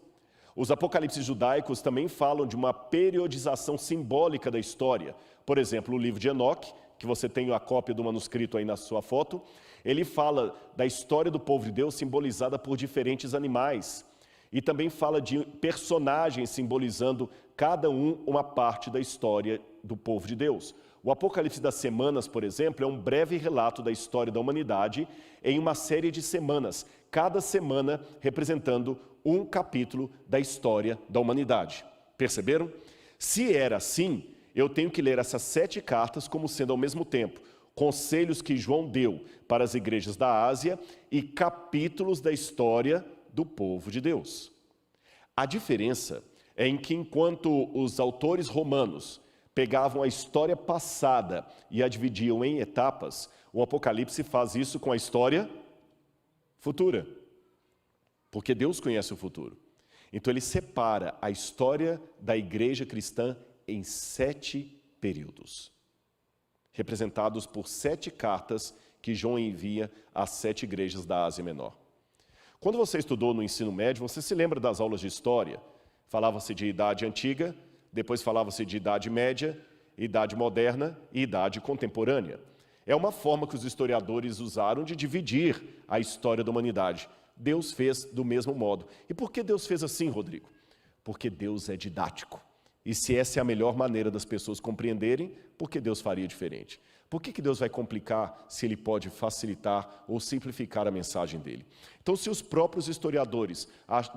Os apocalipses judaicos também falam de uma periodização simbólica da história. Por exemplo, o livro de Enoque, que você tem a cópia do manuscrito aí na sua foto, ele fala da história do povo de Deus simbolizada por diferentes animais. E também fala de personagens simbolizando cada uma parte da história do povo de Deus. O Apocalipse das Semanas, por exemplo, é um breve relato da história da humanidade em uma série de semanas, cada semana representando um capítulo da história da humanidade. Perceberam? Se era assim, eu tenho que ler essas 7 cartas como sendo ao mesmo tempo conselhos que João deu para as igrejas da Ásia e capítulos da história do povo de Deus. A diferença é em que enquanto os autores romanos pegavam a história passada e a dividiam em etapas, o Apocalipse faz isso com a história futura, porque Deus conhece o futuro. Então ele separa a história da igreja cristã em 7 períodos, representados por 7 cartas que João envia às 7 igrejas da Ásia Menor. Quando você estudou no ensino médio, você se lembra das aulas de história? Falava-se de idade antiga, depois falava-se de idade média, idade moderna e idade contemporânea. É uma forma que os historiadores usaram de dividir a história da humanidade. Deus fez do mesmo modo. E por que Deus fez assim, Rodrigo? Porque Deus é didático. E se essa é a melhor maneira das pessoas compreenderem, por que Deus faria diferente? Por que Deus vai complicar se Ele pode facilitar ou simplificar a mensagem dele? Então, se os próprios historiadores,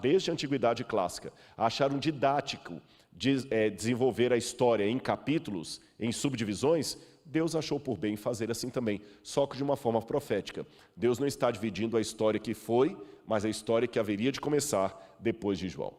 desde a Antiguidade Clássica, acharam didático desenvolver a história em capítulos, em subdivisões, Deus achou por bem fazer assim também, só que de uma forma profética. Deus não está dividindo a história que foi, mas a história que haveria de começar depois de João.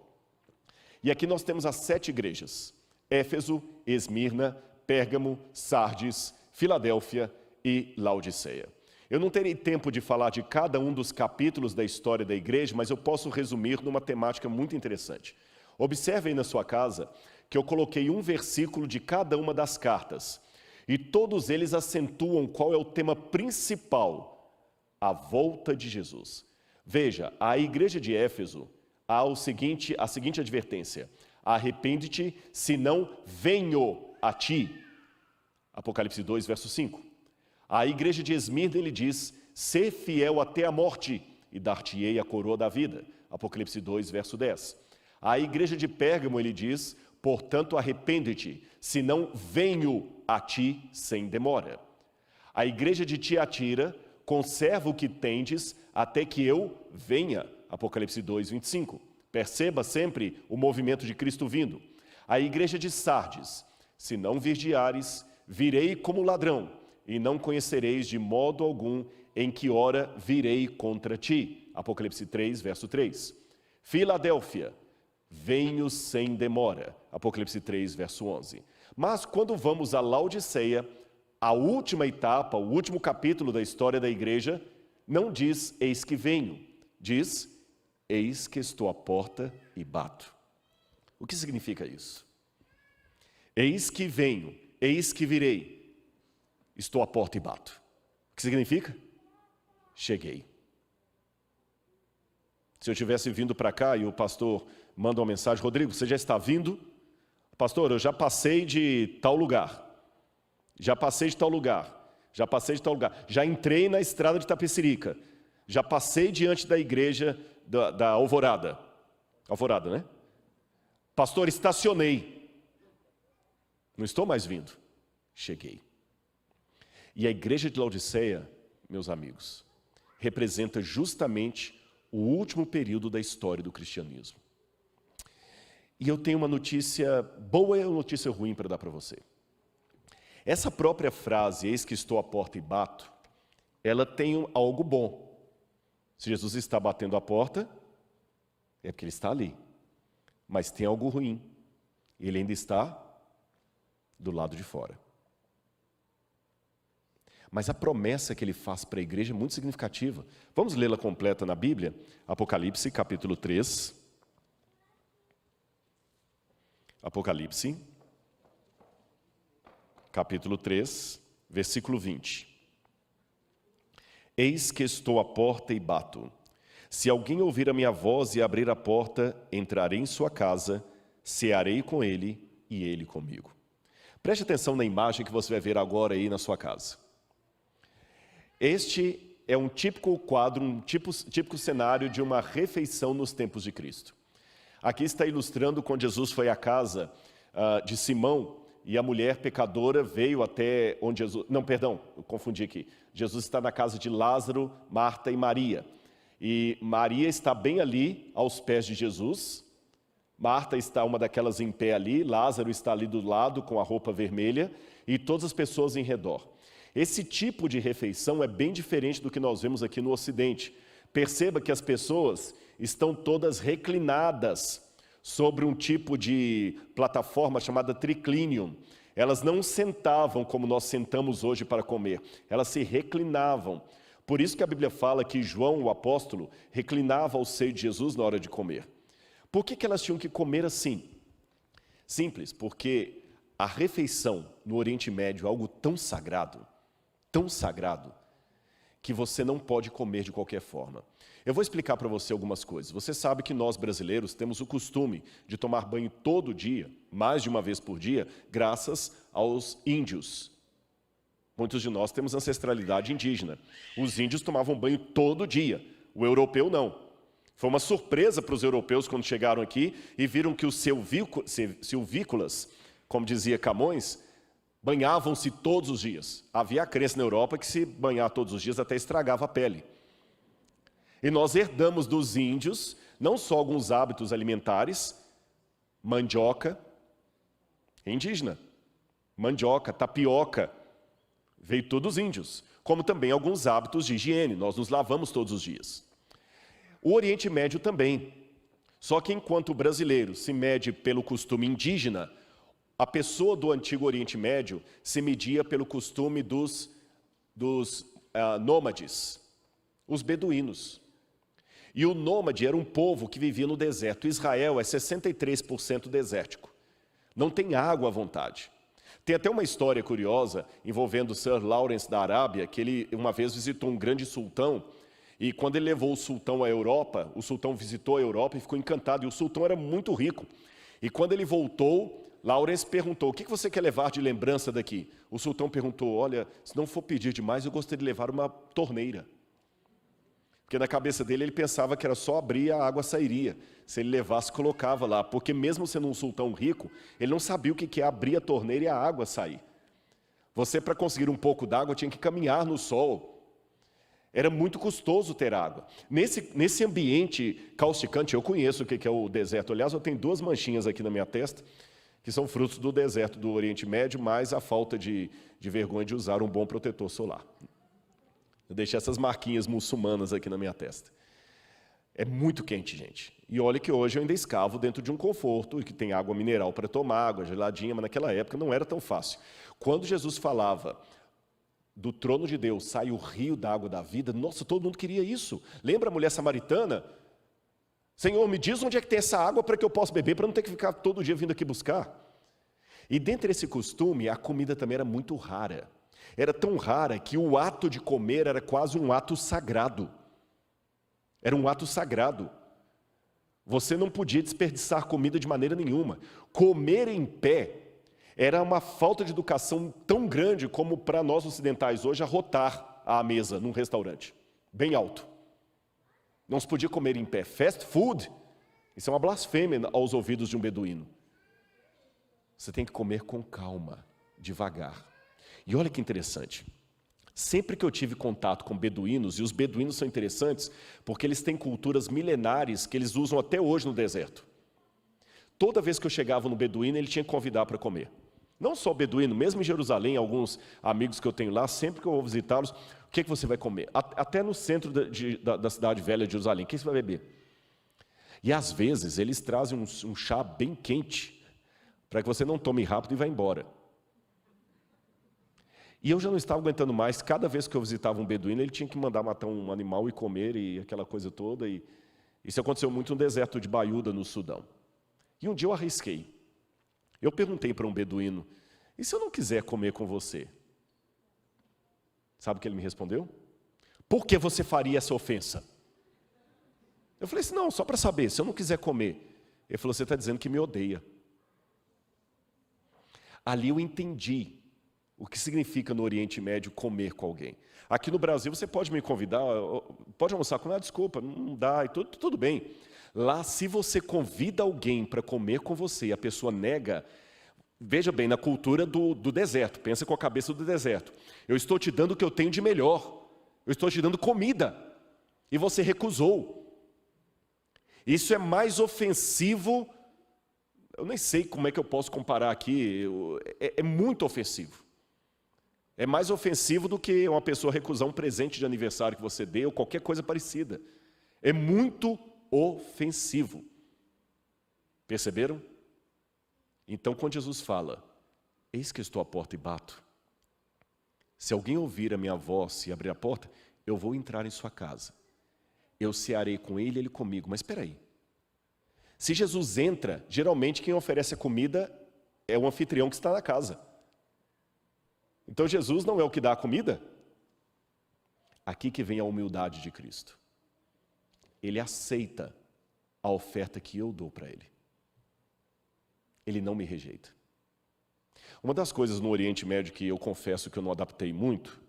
E aqui nós temos as 7 igrejas: Éfeso, Esmirna, Pérgamo, Sardes, Filadélfia e Laodiceia. Eu não terei tempo de falar de cada um dos capítulos da história da igreja, mas eu posso resumir numa temática muito interessante. Observe aí na sua casa que eu coloquei um versículo de cada uma das cartas, e todos eles acentuam qual é o tema principal: a volta de Jesus. Veja, a igreja de Éfeso há a seguinte advertência: arrepende-te, senão venho a ti. Apocalipse 2, verso 5. A igreja de Esmirna ele diz: sê fiel até a morte, e dar-te-ei a coroa da vida. Apocalipse 2, verso 10. A igreja de Pérgamo ele diz: portanto arrepende-te, senão venho a ti sem demora. A igreja de Tiatira: conserva o que tendes até que eu venha. Apocalipse 2, 25. Perceba sempre o movimento de Cristo vindo. A igreja de Sardes: se não vigiares, virei como ladrão, e não conhecereis de modo algum em que hora virei contra ti. Apocalipse 3, verso 3. Filadélfia: venho sem demora. Apocalipse 3, verso 11. Mas quando vamos a Laodiceia, a última etapa, o último capítulo da história da igreja, não diz eis que venho, diz eis que estou à porta e bato. O que significa isso? Eis que venho, eis que virei, estou à porta e bato. O que significa? Cheguei. Se eu tivesse vindo para cá e o pastor manda uma mensagem: Rodrigo, você já está vindo? Pastor, eu já passei de tal lugar. Já passei de tal lugar. Já passei de tal lugar. Já entrei na estrada de Tapecerica. Já passei diante da igreja da Alvorada. Alvorada, né? Pastor, estacionei. Não estou mais vindo. Cheguei. E a igreja de Laodiceia, meus amigos, representa justamente o último período da história do cristianismo. E eu tenho uma notícia boa e uma notícia ruim para dar para você. Essa própria frase, eis que estou à porta e bato, ela tem algo bom. Se Jesus está batendo a porta, é porque Ele está ali. Mas tem algo ruim. Ele ainda está do lado de fora. Mas a promessa que Ele faz para a igreja é muito significativa. Vamos lê-la completa na Bíblia? Apocalipse, capítulo 3. Apocalipse, capítulo 3, versículo 20. Eis que estou à porta e bato. Se alguém ouvir a minha voz e abrir a porta, entrarei em sua casa, cearei com ele e ele comigo. Preste atenção na imagem que você vai ver agora aí na sua casa. Este é um típico quadro, um típico cenário de uma refeição nos tempos de Cristo. Aqui está ilustrando quando Jesus foi à casa de Simão e a mulher pecadora veio até onde Jesus... Não, perdão, eu confundi aqui. Jesus está na casa de Lázaro, Marta e Maria. E Maria está bem ali, aos pés de Jesus. Marta está uma daquelas em pé ali. Lázaro está ali do lado com a roupa vermelha. E todas as pessoas em redor. Esse tipo de refeição é bem diferente do que nós vemos aqui no Ocidente. Perceba que as pessoas estão todas reclinadas sobre um tipo de plataforma chamada triclinium. Elas não sentavam como nós sentamos hoje para comer, elas se reclinavam. Por isso que a Bíblia fala que João, o apóstolo, reclinava ao seio de Jesus na hora de comer. Por que elas tinham que comer assim? Simples, porque a refeição no Oriente Médio é algo tão sagrado, que você não pode comer de qualquer forma. Eu vou explicar para você algumas coisas. Você sabe que nós brasileiros temos o costume de tomar banho todo dia, mais de uma vez por dia, graças aos índios. Muitos de nós temos ancestralidade indígena. Os índios tomavam banho todo dia, o europeu não. Foi uma surpresa para os europeus quando chegaram aqui e viram que os silvícolas, como dizia Camões, banhavam-se todos os dias. Havia a crença na Europa que se banhar todos os dias até estragava a pele. E nós herdamos dos índios não só alguns hábitos alimentares, mandioca, indígena, mandioca, tapioca, veio tudo dos índios, como também alguns hábitos de higiene, nós nos lavamos todos os dias. O Oriente Médio também, só que enquanto o brasileiro se mede pelo costume indígena, a pessoa do Antigo Oriente Médio se media pelo costume dos nômades, os beduínos. E o nômade era um povo que vivia no deserto. Israel é 63% desértico. Não tem água à vontade. Tem até uma história curiosa envolvendo Sir Lawrence da Arábia, que ele uma vez visitou um grande sultão, e quando ele levou o sultão à Europa, o sultão visitou a Europa e ficou encantado, e o sultão era muito rico. E quando ele voltou, Lawrence perguntou: o que você quer levar de lembrança daqui? O sultão perguntou: olha, se não for pedir demais, eu gostaria de levar uma torneira. Porque na cabeça dele ele pensava que era só abrir e a água sairia. Se ele levasse, colocava lá. Porque mesmo sendo um sultão rico, ele não sabia o que é abrir a torneira e a água sair. Você, para conseguir um pouco d'água, tinha que caminhar no sol. Era muito custoso ter água. Nesse ambiente causticante, eu conheço o que é o deserto. Aliás, eu tenho 2 manchinhas aqui na minha testa, que são frutos do deserto do Oriente Médio, mais a falta de vergonha de usar um bom protetor solar. Eu deixei essas marquinhas muçulmanas aqui na minha testa. É muito quente, gente. E olha que hoje eu ainda escavo dentro de um conforto, que tem água mineral para tomar, água geladinha, mas naquela época não era tão fácil. Quando Jesus falava do trono de Deus, sai o rio da água da vida, nossa, todo mundo queria isso. Lembra a mulher samaritana? Senhor, me diz onde é que tem essa água para que eu possa beber, para não ter que ficar todo dia vindo aqui buscar. E dentro desse costume, a comida também era muito rara. Era tão rara que o ato de comer era quase um ato sagrado. Era um ato sagrado. Você não podia desperdiçar comida de maneira nenhuma. Comer em pé era uma falta de educação tão grande como para nós ocidentais hoje arrotar à mesa num restaurante, bem alto. Não se podia comer em pé. Fast food, isso é uma blasfêmia aos ouvidos de um beduíno. Você tem que comer com calma, devagar. E olha que interessante, sempre que eu tive contato com beduínos, e os beduínos são interessantes porque eles têm culturas milenares que eles usam até hoje no deserto. Toda vez que eu chegava no beduíno, ele tinha que convidar para comer. Não só o beduíno, mesmo em Jerusalém, alguns amigos que eu tenho lá, sempre que eu vou visitá-los, o que você vai comer? Até no centro da cidade velha de Jerusalém, o que você vai beber? E às vezes eles trazem um chá bem quente, para que você não tome rápido e vá embora. E eu já não estava aguentando mais, cada vez que eu visitava um beduíno, ele tinha que mandar matar um animal e comer, e aquela coisa toda. E isso aconteceu muito no deserto de Baiuda, no Sudão. E um dia eu arrisquei. Eu perguntei para um beduíno: e se eu não quiser comer com você? Sabe o que ele me respondeu? Por que você faria essa ofensa? Eu falei assim: não, só para saber, se eu não quiser comer. Ele falou: você está dizendo que me odeia. Ali eu entendi o que significa no Oriente Médio comer com alguém. Aqui no Brasil você pode me convidar, pode almoçar com desculpa, não dá, e tudo bem. Lá, se você convida alguém para comer com você e a pessoa nega, veja bem, na cultura do deserto, pensa com a cabeça do deserto. Eu estou te dando o que eu tenho de melhor, eu estou te dando comida, e você recusou. Isso é mais ofensivo, eu nem sei como é que eu posso comparar aqui, é muito ofensivo. É mais ofensivo do que uma pessoa recusar um presente de aniversário que você deu, ou qualquer coisa parecida. É muito ofensivo. Perceberam? Então, quando Jesus fala: eis que estou à porta e bato, se alguém ouvir a minha voz e abrir a porta, eu vou entrar em sua casa. Eu cearei com ele e ele comigo. Mas espera aí. Se Jesus entra, geralmente quem oferece a comida é o anfitrião que está na casa. Então Jesus não é o que dá a comida? Aqui que vem a humildade de Cristo. Ele aceita a oferta que eu dou para ele. Ele não me rejeita. Uma das coisas no Oriente Médio que eu confesso que eu não adaptei muito,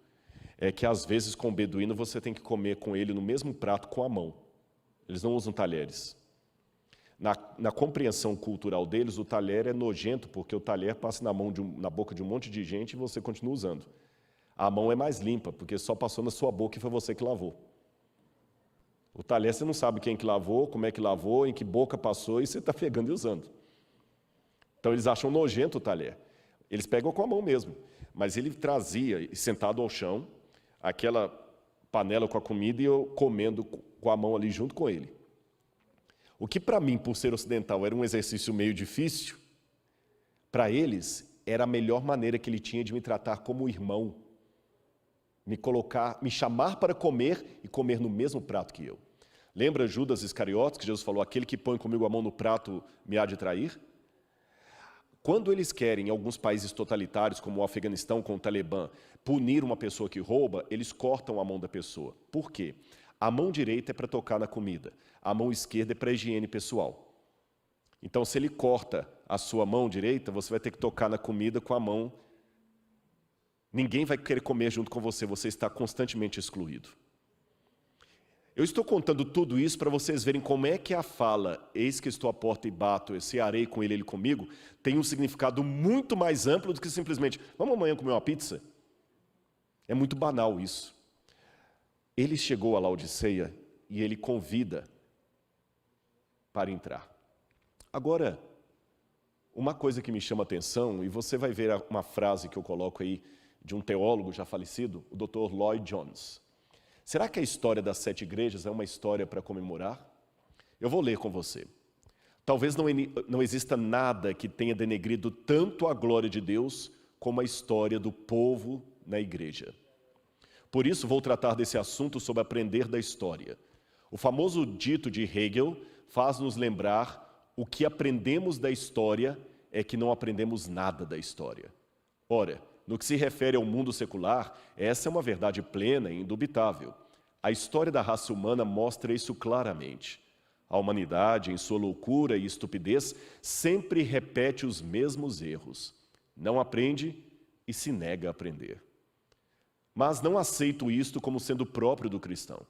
é que às vezes com o beduíno você tem que comer com ele no mesmo prato com a mão. Eles não usam talheres. Na compreensão cultural deles, o talher é nojento, porque o talher passa na boca de um monte de gente e você continua usando. A mão é mais limpa, porque só passou na sua boca e foi você que lavou. O talher você não sabe quem que lavou, como é que lavou, em que boca passou, e você está pegando e usando. Então eles acham nojento o talher. Eles pegam com a mão mesmo. Mas ele trazia, sentado ao chão, aquela panela com a comida e eu comendo com a mão ali junto com ele. O que para mim, por ser ocidental, era um exercício meio difícil, para eles era a melhor maneira que ele tinha de me tratar como irmão. Me chamar para comer e comer no mesmo prato que eu. Lembra Judas Iscariotes, que Jesus falou, aquele que põe comigo a mão no prato me há de trair? Quando eles querem, em alguns países totalitários, como o Afeganistão com o Talibã, punir uma pessoa que rouba, eles cortam a mão da pessoa. Por quê? A mão direita é para tocar na comida, a mão esquerda é para a higiene pessoal. Então, se ele corta a sua mão direita, você vai ter que tocar na comida com a mão. Ninguém vai querer comer junto com você, você está constantemente excluído. Eu estou contando tudo isso para vocês verem como é que a fala, eis que estou à porta e bato, eu cearei com ele, ele comigo, tem um significado muito mais amplo do que simplesmente, vamos amanhã comer uma pizza? É muito banal isso. Ele chegou à Laodiceia e ele convida para entrar. Agora, uma coisa que me chama a atenção, e você vai ver uma frase que eu coloco aí de um teólogo já falecido, o Dr. Lloyd Jones. Será que a história das 7 igrejas é uma história para comemorar? Eu vou ler com você. Talvez não exista nada que tenha denegrido tanto a glória de Deus como a história do povo na igreja. Por isso, vou tratar desse assunto sobre aprender da história. O famoso dito de Hegel faz-nos lembrar o que aprendemos da história é que não aprendemos nada da história. Ora, no que se refere ao mundo secular, essa é uma verdade plena e indubitável. A história da raça humana mostra isso claramente. A humanidade, em sua loucura e estupidez, sempre repete os mesmos erros. Não aprende e se nega a aprender. Mas não aceito isto como sendo próprio do cristão.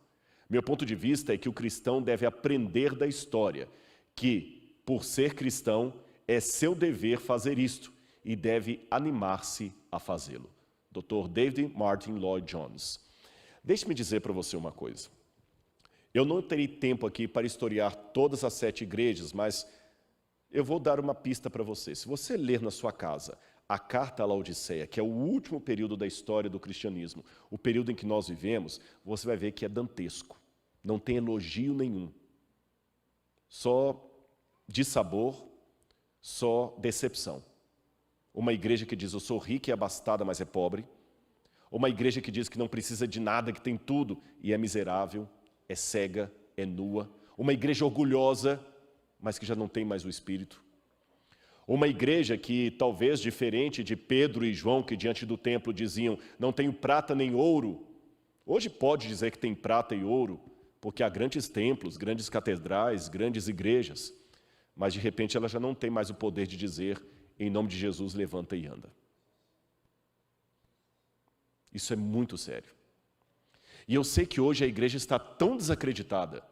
Meu ponto de vista é que o cristão deve aprender da história, que, por ser cristão, é seu dever fazer isto e deve animar-se a fazê-lo. Dr. David Martin Lloyd Jones. Deixe-me dizer para você uma coisa. Eu não terei tempo aqui para historiar todas as 7 igrejas, mas eu vou dar uma pista para você. Se você ler na sua casa a Carta à Laodiceia, que é o último período da história do cristianismo, o período em que nós vivemos, você vai ver que é dantesco. Não tem elogio nenhum. Só dissabor, só decepção. Uma igreja que diz, eu sou rica e abastada, mas é pobre. Uma igreja que diz que não precisa de nada, que tem tudo e é miserável, é cega, é nua. Uma igreja orgulhosa, mas que já não tem mais o Espírito. Uma igreja que, talvez diferente de Pedro e João, que diante do templo diziam, não tenho prata nem ouro. Hoje pode dizer que tem prata e ouro, porque há grandes templos, grandes catedrais, grandes igrejas. Mas de repente ela já não tem mais o poder de dizer, em nome de Jesus, levanta e anda. Isso é muito sério. E eu sei que hoje a igreja está tão desacreditada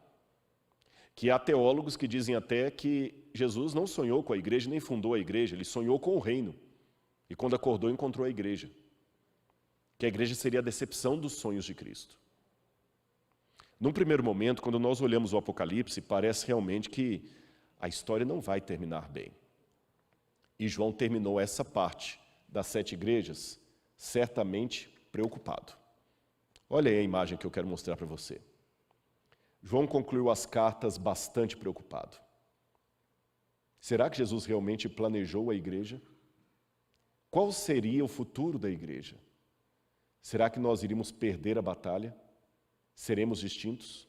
que há teólogos que dizem até que Jesus não sonhou com a igreja, nem fundou a igreja, ele sonhou com o reino. E quando acordou, encontrou a igreja. Que a igreja seria a decepção dos sonhos de Cristo. Num primeiro momento, quando nós olhamos o Apocalipse, parece realmente que a história não vai terminar bem. E João terminou essa parte das 7 igrejas certamente preocupado. Olha aí a imagem que eu quero mostrar para você. João concluiu as cartas bastante preocupado. Será que Jesus realmente planejou a igreja? Qual seria o futuro da igreja? Será que nós iríamos perder a batalha? Seremos extintos?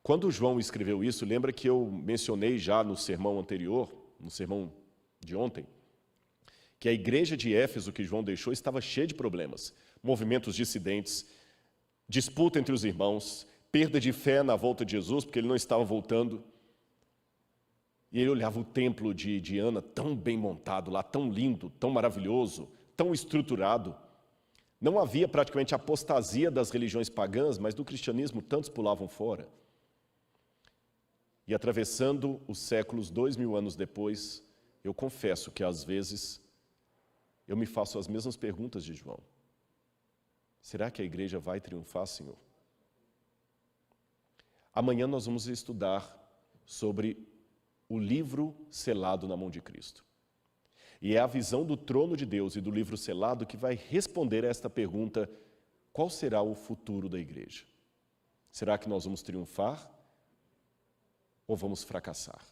Quando João escreveu isso, lembra que eu mencionei já no sermão anterior, no sermão de ontem, que a igreja de Éfeso que João deixou estava cheia de problemas, movimentos dissidentes, disputa entre os irmãos, perda de fé na volta de Jesus, porque ele não estava voltando. E ele olhava o templo de Diana tão bem montado lá, tão lindo, tão maravilhoso, tão estruturado. Não havia praticamente apostasia das religiões pagãs, mas do cristianismo tantos pulavam fora. E atravessando os séculos 2000 anos depois, eu confesso que às vezes eu me faço as mesmas perguntas de João. Será que a igreja vai triunfar, Senhor? Amanhã nós vamos estudar sobre o livro selado na mão de Cristo. E é a visão do trono de Deus e do livro selado que vai responder a esta pergunta: qual será o futuro da igreja? Será que nós vamos triunfar ou vamos fracassar?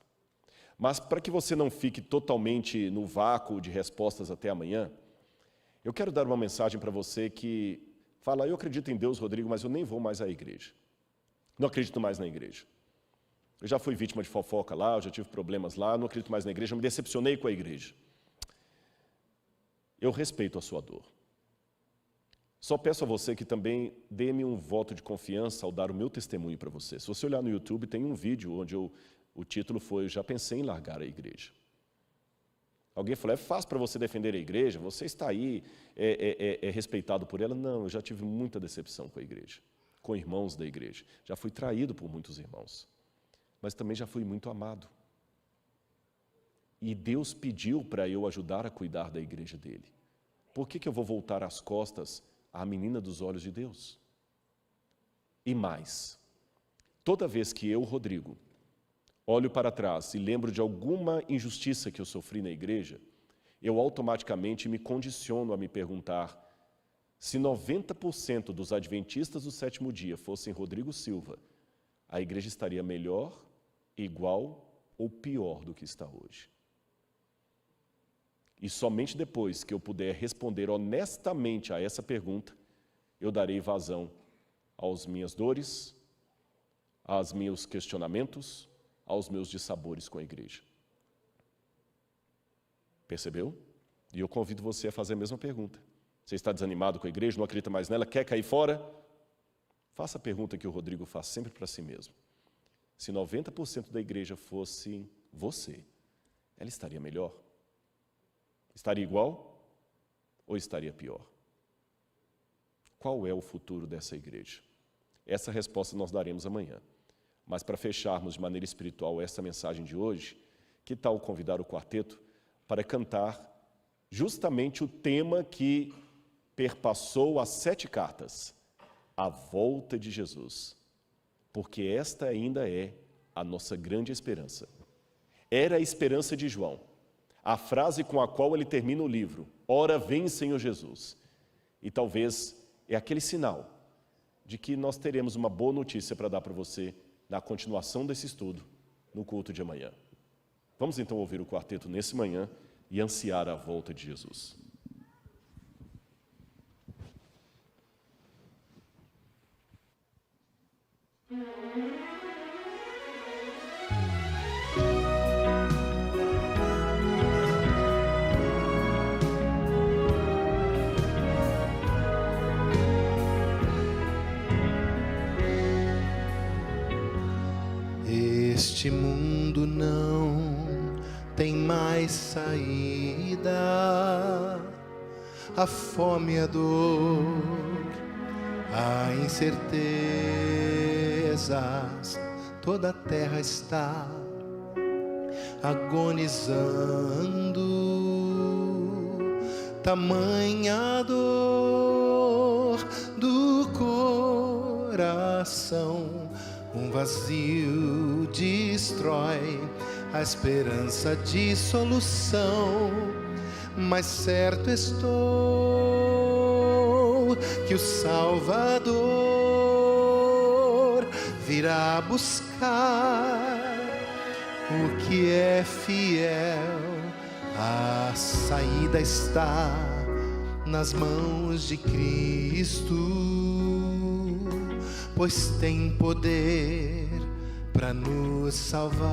Mas para que você não fique totalmente no vácuo de respostas até amanhã, eu quero dar uma mensagem para você que fala: eu acredito em Deus, Rodrigo, mas eu nem vou mais à igreja. Não acredito mais na igreja. Eu já fui vítima de fofoca lá, eu já tive problemas lá, não acredito mais na igreja, eu me decepcionei com a igreja. Eu respeito a sua dor. Só peço a você que também dê-me um voto de confiança ao dar o meu testemunho para você. Se você olhar no YouTube, tem um vídeo onde o título foi: eu já pensei em largar a igreja. Alguém falou: é fácil para você defender a igreja, você está aí, é respeitado por ela. Não, eu já tive muita decepção com a igreja, com irmãos da igreja. Já fui traído por muitos irmãos, mas também já fui muito amado. E Deus pediu para eu ajudar a cuidar da igreja dele. Por que eu vou voltar as costas à menina dos olhos de Deus? E mais, toda vez que eu, Rodrigo, olho para trás e lembro de alguma injustiça que eu sofri na igreja, eu automaticamente me condiciono a me perguntar: se 90% dos adventistas do sétimo dia fossem Rodrigo Silva, a igreja estaria melhor, igual ou pior do que está hoje? E somente depois que eu puder responder honestamente a essa pergunta, eu darei vazão às minhas dores, aos meus questionamentos, aos meus dissabores com a igreja. Percebeu? E eu convido você a fazer a mesma pergunta. Você está desanimado com a igreja, não acredita mais nela, quer cair fora? Faça a pergunta que o Rodrigo faz sempre para si mesmo. Se 90% da igreja fosse você, ela estaria melhor? Estaria igual ou estaria pior? Qual é o futuro dessa igreja? Essa resposta nós daremos amanhã. Mas para fecharmos de maneira espiritual essa mensagem de hoje, que tal convidar o quarteto para cantar justamente o tema que perpassou as 7 cartas: a volta de Jesus. Porque esta ainda é a nossa grande esperança. Era a esperança de João. A frase com a qual ele termina o livro: ora vem, Senhor Jesus. E talvez é aquele sinal de que nós teremos uma boa notícia para dar para você na continuação desse estudo, no culto de amanhã. Vamos então ouvir o quarteto nesse manhã e ansiar a volta de Jesus. Este mundo não tem mais saída, a fome e a dor, a incertezas, toda a terra está agonizando, tamanha dor do coração. Um vazio destrói a esperança de solução, mas certo estou que o Salvador virá buscar o que é fiel. A saída está nas mãos de Cristo, pois tem poder para nos salvar.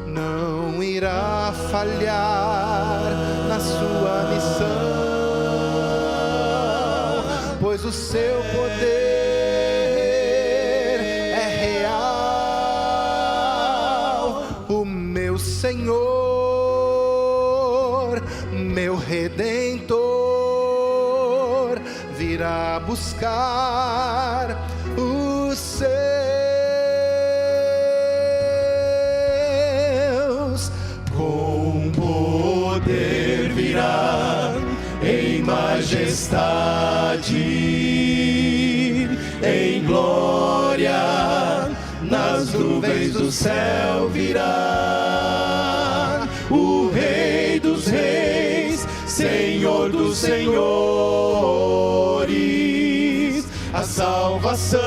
Não irá falhar na sua missão, pois o seu poder é real. O meu Senhor, meu Redentor, virá buscar os seus. majestade, em glória, nas nuvens do céu virá. O Rei dos Reis, Senhor dos Senhores, a salvação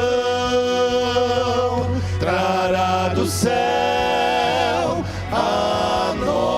trará do céu a nós.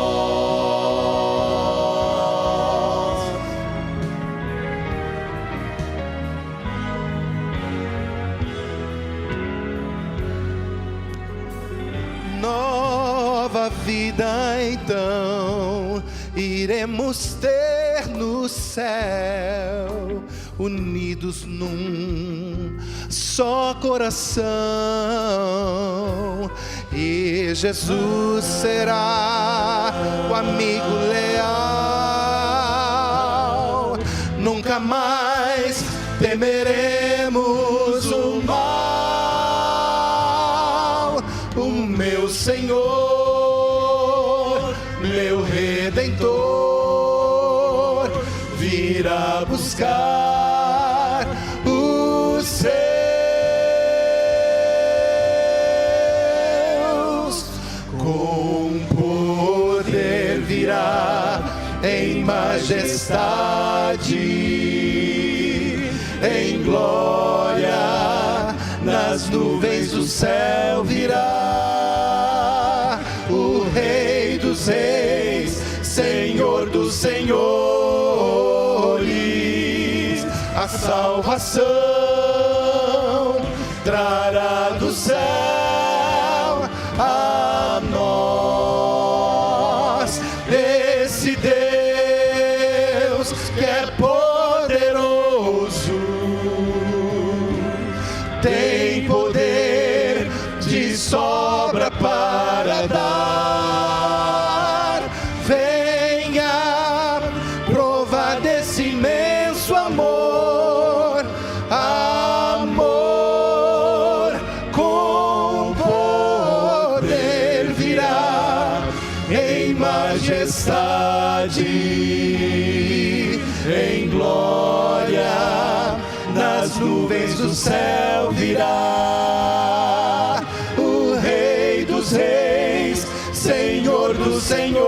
Nova vida então iremos ter no céu, unidos num só coração, e Jesus será o amigo leal. Nunca mais temeremos o mal. O meu Senhor, meu Redentor, virá buscar os seus. Com poder virá em majestade, em glória, nas nuvens do céu virá. O Rei dos Reis, Senhor dos Senhores, a salvação trará do céu a nós. Esse Deus que é poderoso tem poder de sobra para dar. Venha provar desse imenso amor, amor com poder virá em majestade, em glória, nas nuvens do céu virá. O Rei dos Reis, Senhor dos Senhores,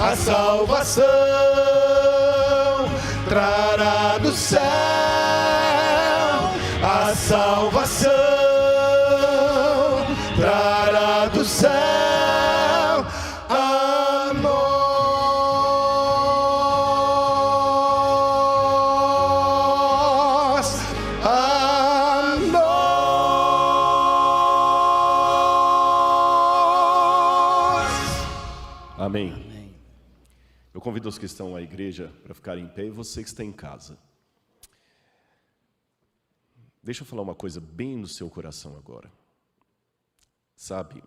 a salvação trará do céu, a salvação trará do céu a nós, a nós. Amém. Eu convido os que estão à igreja para ficarem em pé e você que está em casa. Deixa eu falar uma coisa bem no seu coração agora. Sabe,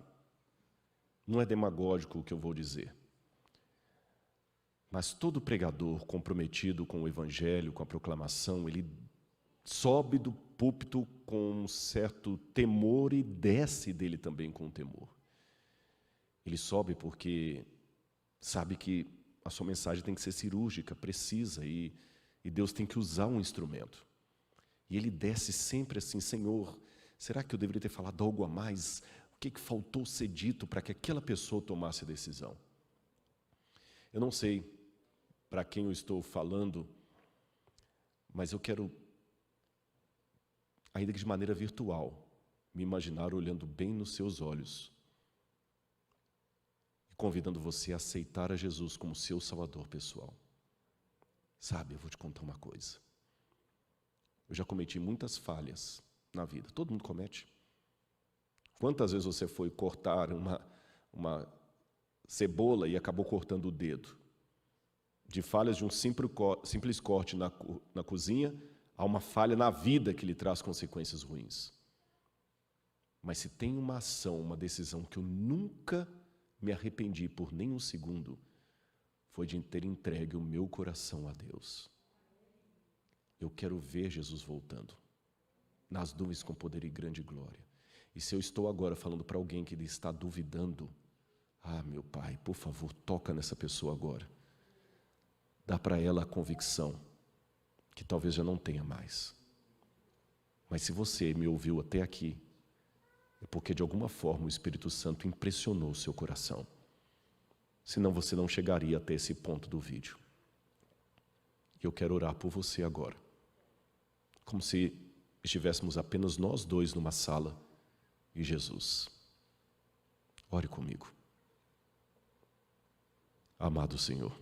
não é demagógico o que eu vou dizer, mas todo pregador comprometido com o evangelho, com a proclamação, ele sobe do púlpito com um certo temor e desce dele também com temor. Ele sobe porque sabe que a sua mensagem tem que ser cirúrgica, precisa, e Deus tem que usar um instrumento. E ele desce sempre assim: Senhor, será que eu deveria ter falado algo a mais? O que faltou ser dito para que aquela pessoa tomasse a decisão? Eu não sei para quem eu estou falando, mas eu quero, ainda que de maneira virtual, me imaginar olhando bem nos seus olhos e convidando você a aceitar a Jesus como seu Salvador pessoal. Sabe, eu vou te contar uma coisa. Eu já cometi muitas falhas na vida. Todo mundo comete. Quantas vezes você foi cortar uma cebola e acabou cortando o dedo? De falhas de um simples corte na cozinha a uma falha na vida que lhe traz consequências ruins. Mas se tem uma ação, uma decisão que eu nunca me arrependi por nenhum segundo, foi de ter entregue o meu coração a Deus. Eu quero ver Jesus voltando, nas nuvens com poder e grande glória. E se eu estou agora falando para alguém que está duvidando, meu Pai, por favor, toca nessa pessoa agora. Dá para ela a convicção que talvez já não tenha mais. Mas se você me ouviu até aqui, é porque de alguma forma o Espírito Santo impressionou o seu coração. Senão você não chegaria até esse ponto do vídeo. E eu quero orar por você agora. Como se estivéssemos apenas nós dois numa sala e Jesus. Ore comigo. Amado Senhor,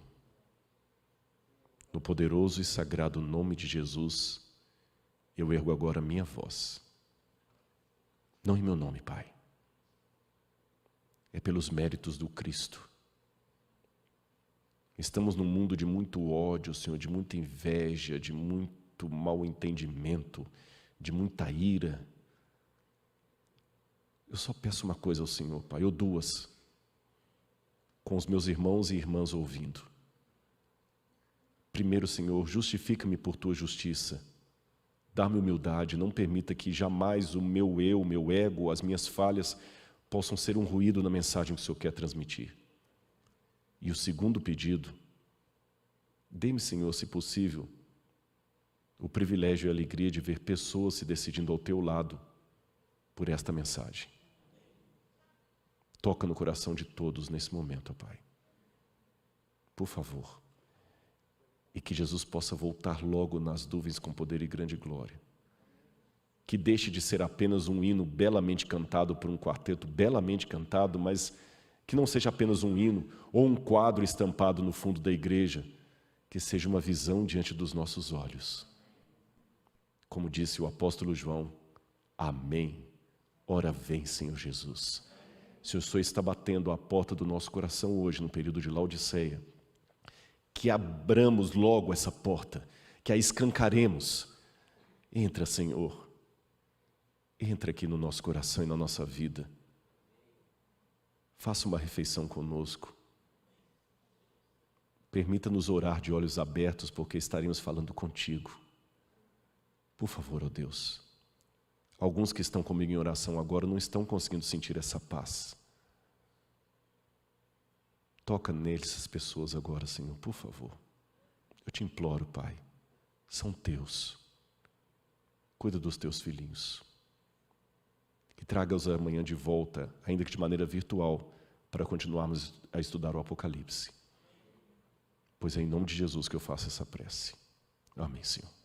no poderoso e sagrado nome de Jesus, eu ergo agora a minha voz. Não em meu nome, Pai. É pelos méritos do Cristo. Estamos num mundo de muito ódio, Senhor, de muita inveja, de muito mal entendimento, de muita ira. Eu só peço uma coisa ao Senhor, Pai, ou duas, com os meus irmãos e irmãs ouvindo. Primeiro, Senhor, justifica-me por Tua justiça. Dá-me humildade, não permita que jamais o meu eu, o meu ego, as minhas falhas possam ser um ruído na mensagem que o Senhor quer transmitir. E o segundo pedido, dê-me, Senhor, se possível, o privilégio e a alegria de ver pessoas se decidindo ao Teu lado por esta mensagem. Toca no coração de todos nesse momento, ó Pai. Por favor. E que Jesus possa voltar logo nas nuvens com poder e grande glória. Que deixe de ser apenas um hino belamente cantado por um quarteto belamente cantado, mas que não seja apenas um hino ou um quadro estampado no fundo da igreja, que seja uma visão diante dos nossos olhos. Como disse o apóstolo João, amém. Ora vem, Senhor Jesus. Se o Senhor está batendo à porta do nosso coração hoje, no período de Laodiceia, que abramos logo essa porta, que a escancaremos. Entra, Senhor. Entra aqui no nosso coração e na nossa vida. Faça uma refeição conosco. Permita-nos orar de olhos abertos, porque estaremos falando contigo. Por favor, ó Deus. Alguns que estão comigo em oração agora não estão conseguindo sentir essa paz. Toca neles essas pessoas agora, Senhor, por favor. Eu te imploro, Pai. São teus. Cuida dos teus filhinhos. E traga-os amanhã de volta, ainda que de maneira virtual, para continuarmos a estudar o Apocalipse. Pois é em nome de Jesus que eu faço essa prece. Amém, Senhor.